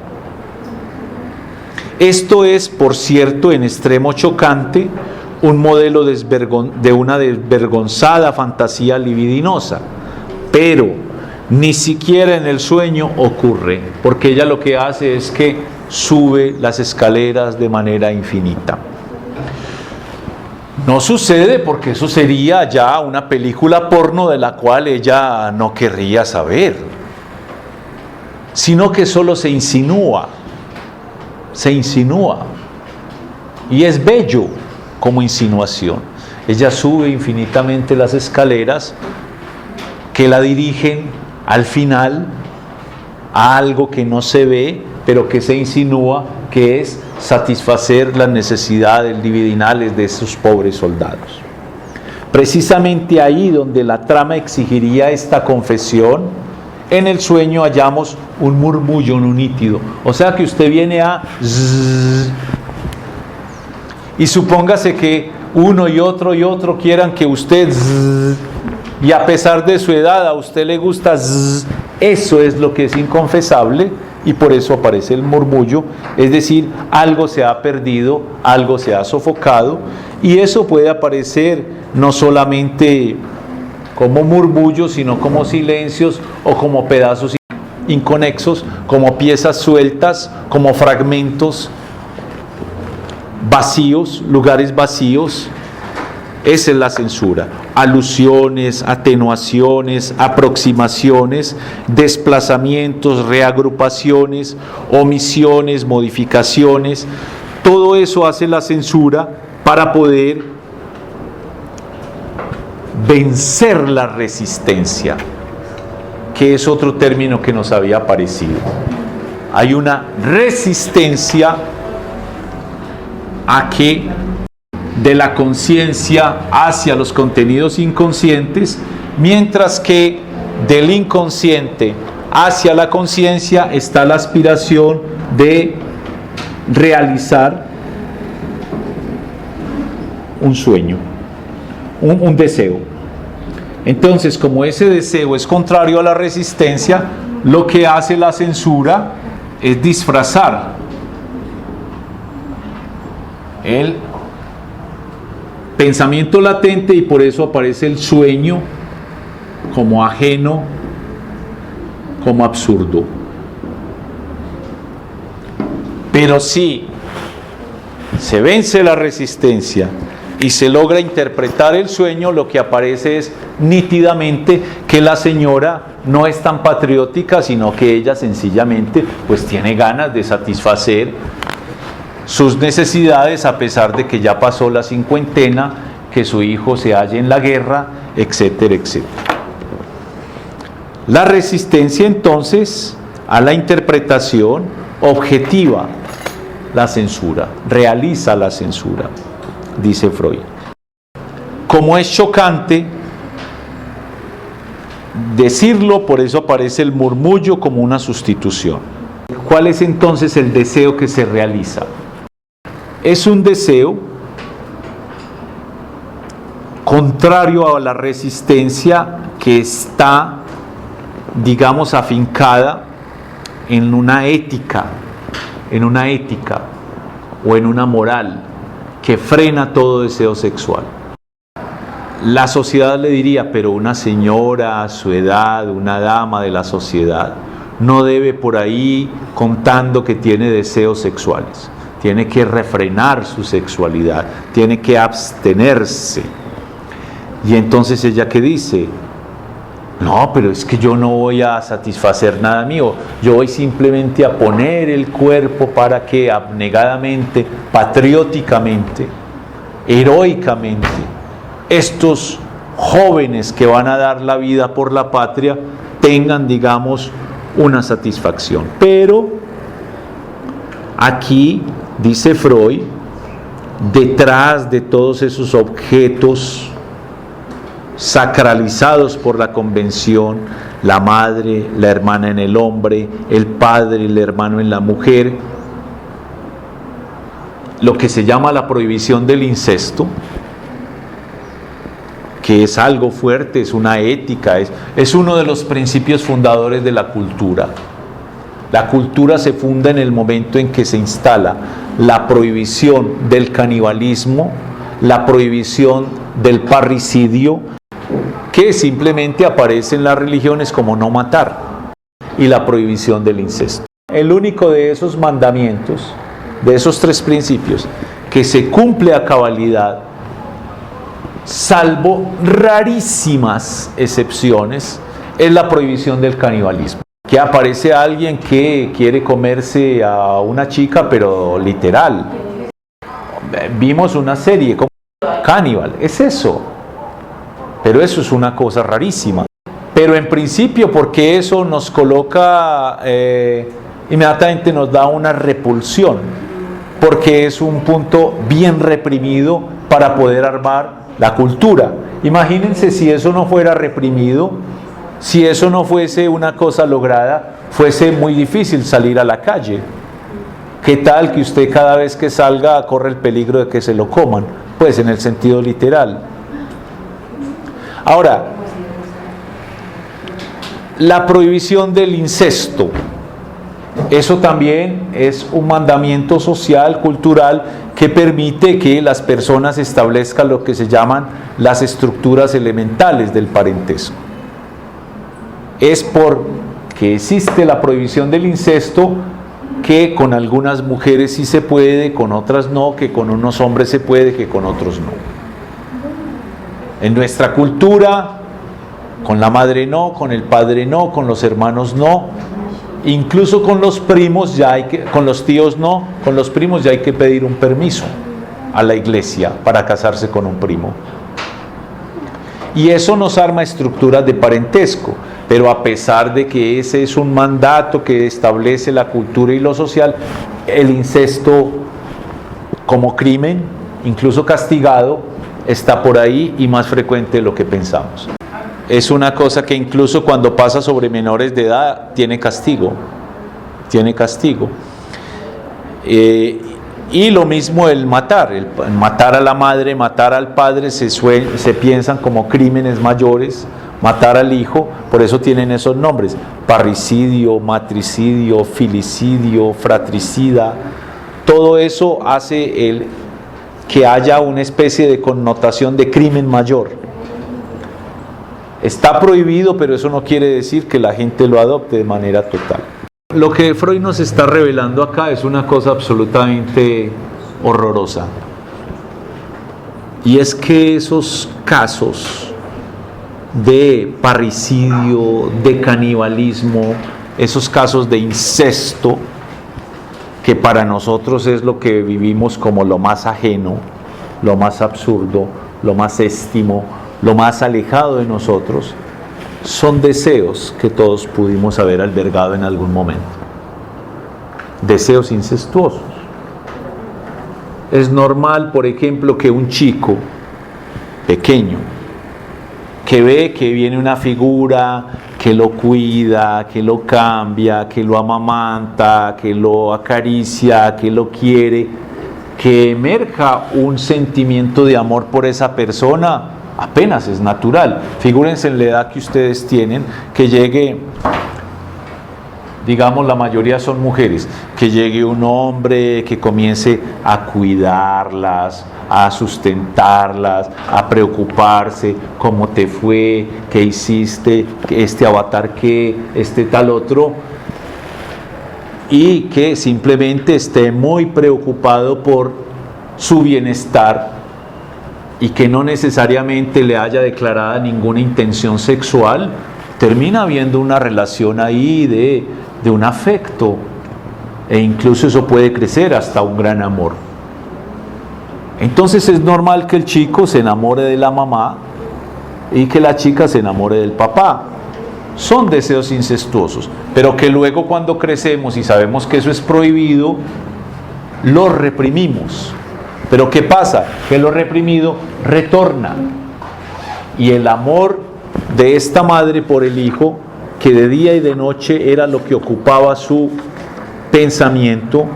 Esto es, por cierto, en extremo chocante, un modelo de una desvergonzada fantasía libidinosa, pero Ni siquiera en el sueño ocurre, porque ella lo que hace es que sube las escaleras de manera infinita. No sucede porque eso sería ya una película porno de la cual ella no querría saber, sino que solo se insinúa, y es bello como insinuación. Ella sube infinitamente las escaleras que la dirigen al final a algo que no se ve, pero que se insinúa que es satisfacer las necesidades libidinales de esos pobres soldados. Precisamente ahí donde la trama exigiría esta confesión, en el sueño hallamos un murmullo no nítido. O sea que usted viene a zzz, y supóngase que uno y otro quieran que usted zzz, y a pesar de su edad a usted le gusta zzz, eso es lo que es inconfesable, y por eso aparece el murmullo, es decir, algo se ha perdido, algo se ha sofocado, y eso puede aparecer no solamente como murmullos, sino como silencios o como pedazos inconexos, como piezas sueltas, como fragmentos vacíos, lugares vacíos. Esa es la censura. Alusiones, atenuaciones, aproximaciones, desplazamientos, reagrupaciones, omisiones, modificaciones. Todo eso hace la censura para poder vencer la resistencia, que es otro término que nos había aparecido. Hay una resistencia a que de la conciencia hacia los contenidos inconscientes, mientras que del inconsciente hacia la conciencia está la aspiración de realizar un sueño, un deseo. Entonces, como ese deseo es contrario a la resistencia, lo que hace la censura es disfrazar el pensamiento latente, y por eso aparece el sueño como ajeno, como absurdo. Pero si se vence la resistencia y se logra interpretar el sueño, lo que aparece es nítidamente que la señora no es tan patriótica, sino que ella sencillamente pues tiene ganas de satisfacer sus necesidades, a pesar de que ya pasó la cincuentena, que su hijo se halle en la guerra, etcétera, etcétera. La resistencia entonces a la interpretación objetiva la censura, realiza la censura, dice Freud. Como es chocante decirlo, por eso aparece el murmullo como una sustitución. ¿Cuál es entonces el deseo que se realiza? Es un deseo contrario a la resistencia que está, digamos, afincada en una ética o en una moral que frena todo deseo sexual. La sociedad le diría, pero una señora a su edad, una dama de la sociedad, no debe por ahí contando que tiene deseos sexuales. Tiene que refrenar su sexualidad, tiene que abstenerse. Y entonces ella, ¿qué dice? No, pero es que yo no voy a satisfacer nada mío, yo voy simplemente a poner el cuerpo para que abnegadamente, patrióticamente, heroicamente, estos jóvenes que van a dar la vida por la patria tengan, digamos, una satisfacción. Pero aquí, dice Freud, detrás de todos esos objetos sacralizados por la convención, la madre, la hermana en el hombre, el padre, el hermano en la mujer, lo que se llama la prohibición del incesto, que es algo fuerte, es una ética, es uno de los principios fundadores de la cultura. La cultura se funda en el momento en que se instala la prohibición del canibalismo, la prohibición del parricidio, que simplemente aparece en las religiones como no matar y la prohibición del incesto. El único de esos mandamientos, de esos 3 principios, que se cumple a cabalidad, salvo rarísimas excepciones, es la prohibición del canibalismo. Que aparece alguien que quiere comerse a una chica, pero literal. Vimos una serie como Cannibal, es eso. Pero eso es una cosa rarísima. Pero en principio, porque eso nos coloca, inmediatamente nos da una repulsión, porque es un punto bien reprimido para poder armar la cultura. Imagínense si eso no fuera reprimido, si eso no fuese una cosa lograda, fuese muy difícil salir a la calle. ¿Qué tal que usted cada vez que salga corre el peligro de que se lo coman? Pues en el sentido literal. Ahora, la prohibición del incesto, eso también es un mandamiento social, cultural, que permite que las personas establezcan lo que se llaman las estructuras elementales del parentesco. Es porque existe la prohibición del incesto que con algunas mujeres sí se puede, con otras no, que con unos hombres se puede, que con otros no. En nuestra cultura, con la madre no, con el padre no, con los hermanos no, incluso con los primos ya hay que, con los tíos no, con los primos ya hay que pedir un permiso a la iglesia para casarse con un primo. Y eso nos arma estructuras de parentesco, pero a pesar de que ese es un mandato que establece la cultura y lo social, el incesto como crimen, incluso castigado, está por ahí y más frecuente de lo que pensamos. Es una cosa que incluso cuando pasa sobre menores de edad tiene castigo, y lo mismo el matar a la madre, matar al padre, se piensan como crímenes mayores, matar al hijo, por eso tienen esos nombres: parricidio, matricidio, filicidio, fratricida. Todo eso hace que haya una especie de connotación de crimen mayor. Está prohibido, pero eso no quiere decir que la gente lo adopte de manera total. Lo que Freud nos está revelando acá es una cosa absolutamente horrorosa. Y es que esos casos de parricidio, de canibalismo, esos casos de incesto, que para nosotros es lo que vivimos como lo más ajeno, lo más absurdo, lo más éstimo, lo más alejado de nosotros, son deseos que todos pudimos haber albergado en algún momento. Deseos incestuosos. Es normal, por ejemplo, que un chico pequeño, que ve que viene una figura que lo cuida, que lo cambia, que lo amamanta, que lo acaricia, que lo quiere, que emerja un sentimiento de amor por esa persona, apenas es natural. Figúrense en la edad que ustedes tienen, que llegue, digamos la mayoría son mujeres, que llegue un hombre que comience a cuidarlas, a sustentarlas, a preocuparse, cómo te fue, qué hiciste, este avatar qué, este tal otro, y que simplemente esté muy preocupado por su bienestar y que no necesariamente le haya declarada ninguna intención sexual, termina habiendo una relación ahí de un afecto, e incluso eso puede crecer hasta un gran amor. Entonces es normal que el chico se enamore de la mamá y que la chica se enamore del papá. Son deseos incestuosos, pero que luego cuando crecemos y sabemos que eso es prohibido, lo reprimimos. Pero ¿qué pasa? Que lo reprimido retorna. Y el amor de esta madre por el hijo, que de día y de noche era lo que ocupaba su pensamiento,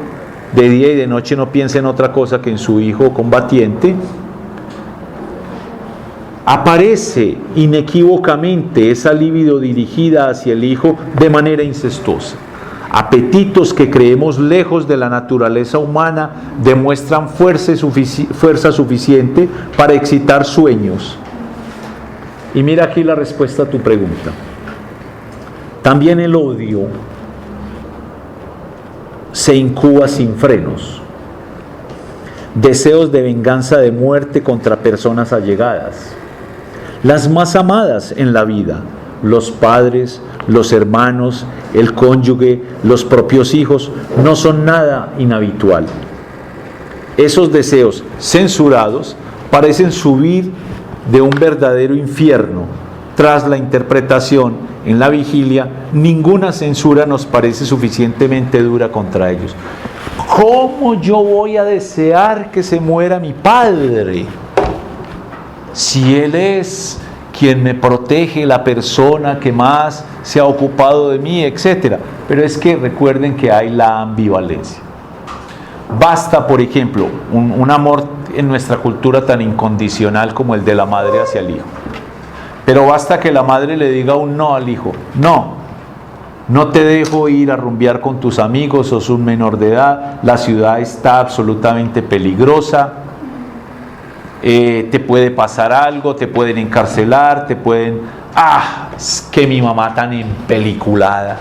de día y de noche no piensa en otra cosa que en su hijo combatiente, aparece inequívocamente esa libido dirigida hacia el hijo de manera incestuosa. Apetitos que creemos lejos de la naturaleza humana demuestran fuerza suficiente para excitar sueños Y mira aquí la respuesta a tu pregunta. También el odio se incuba sin frenos. Deseos de venganza, de muerte contra personas allegadas. Las más amadas en la vida, los padres, los hermanos, el cónyuge, los propios hijos, no son nada inhabitual. Esos deseos censurados parecen subir de un verdadero infierno. Tras la interpretación en la vigilia, ninguna censura nos parece suficientemente dura contra ellos. ¿Cómo yo voy a desear que se muera mi padre? Si él es quien me protege, la persona que más se ha ocupado de mí, etc. Pero es que recuerden que hay la ambivalencia. Basta, por ejemplo, un amor en nuestra cultura tan incondicional como el de la madre hacia el hijo. Pero basta que la madre le diga un no al hijo. No te dejo ir a rumbear con tus amigos, sos un menor de edad, la ciudad está absolutamente peligrosa, te puede pasar algo, te pueden encarcelar, es que mi mamá tan empeliculada,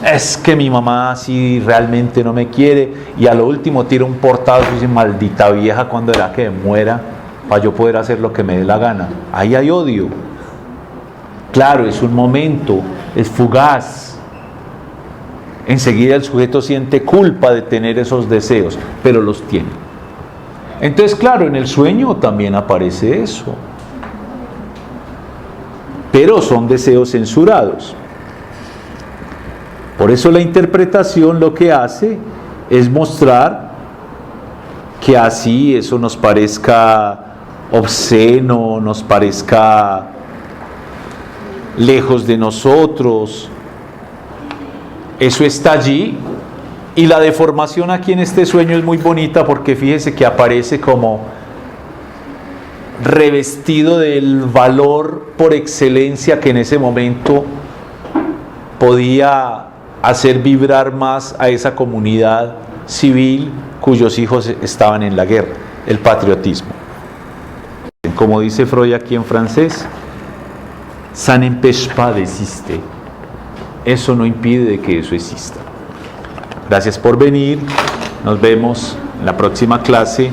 es que mi mamá sí realmente no me quiere, y a lo último tira un portazo y dice, maldita vieja, ¿cuándo era que muera para yo poder hacer lo que me dé la gana? Ahí hay odio. Claro, es un momento, es fugaz. Enseguida el sujeto siente culpa de tener esos deseos, pero los tiene. Entonces, claro, en el sueño también aparece eso. Pero son deseos censurados. Por eso la interpretación lo que hace es mostrar que así eso nos parezca obsceno, nos parezca lejos de nosotros. Eso está allí, y la deformación aquí en este sueño es muy bonita porque fíjese que aparece como revestido del valor por excelencia que en ese momento podía hacer vibrar más a esa comunidad civil cuyos hijos estaban en la guerra, el patriotismo. Como dice Freud aquí en francés, ça n'empêche pas d'exister. Eso no impide que eso exista. Gracias por venir. Nos vemos en la próxima clase.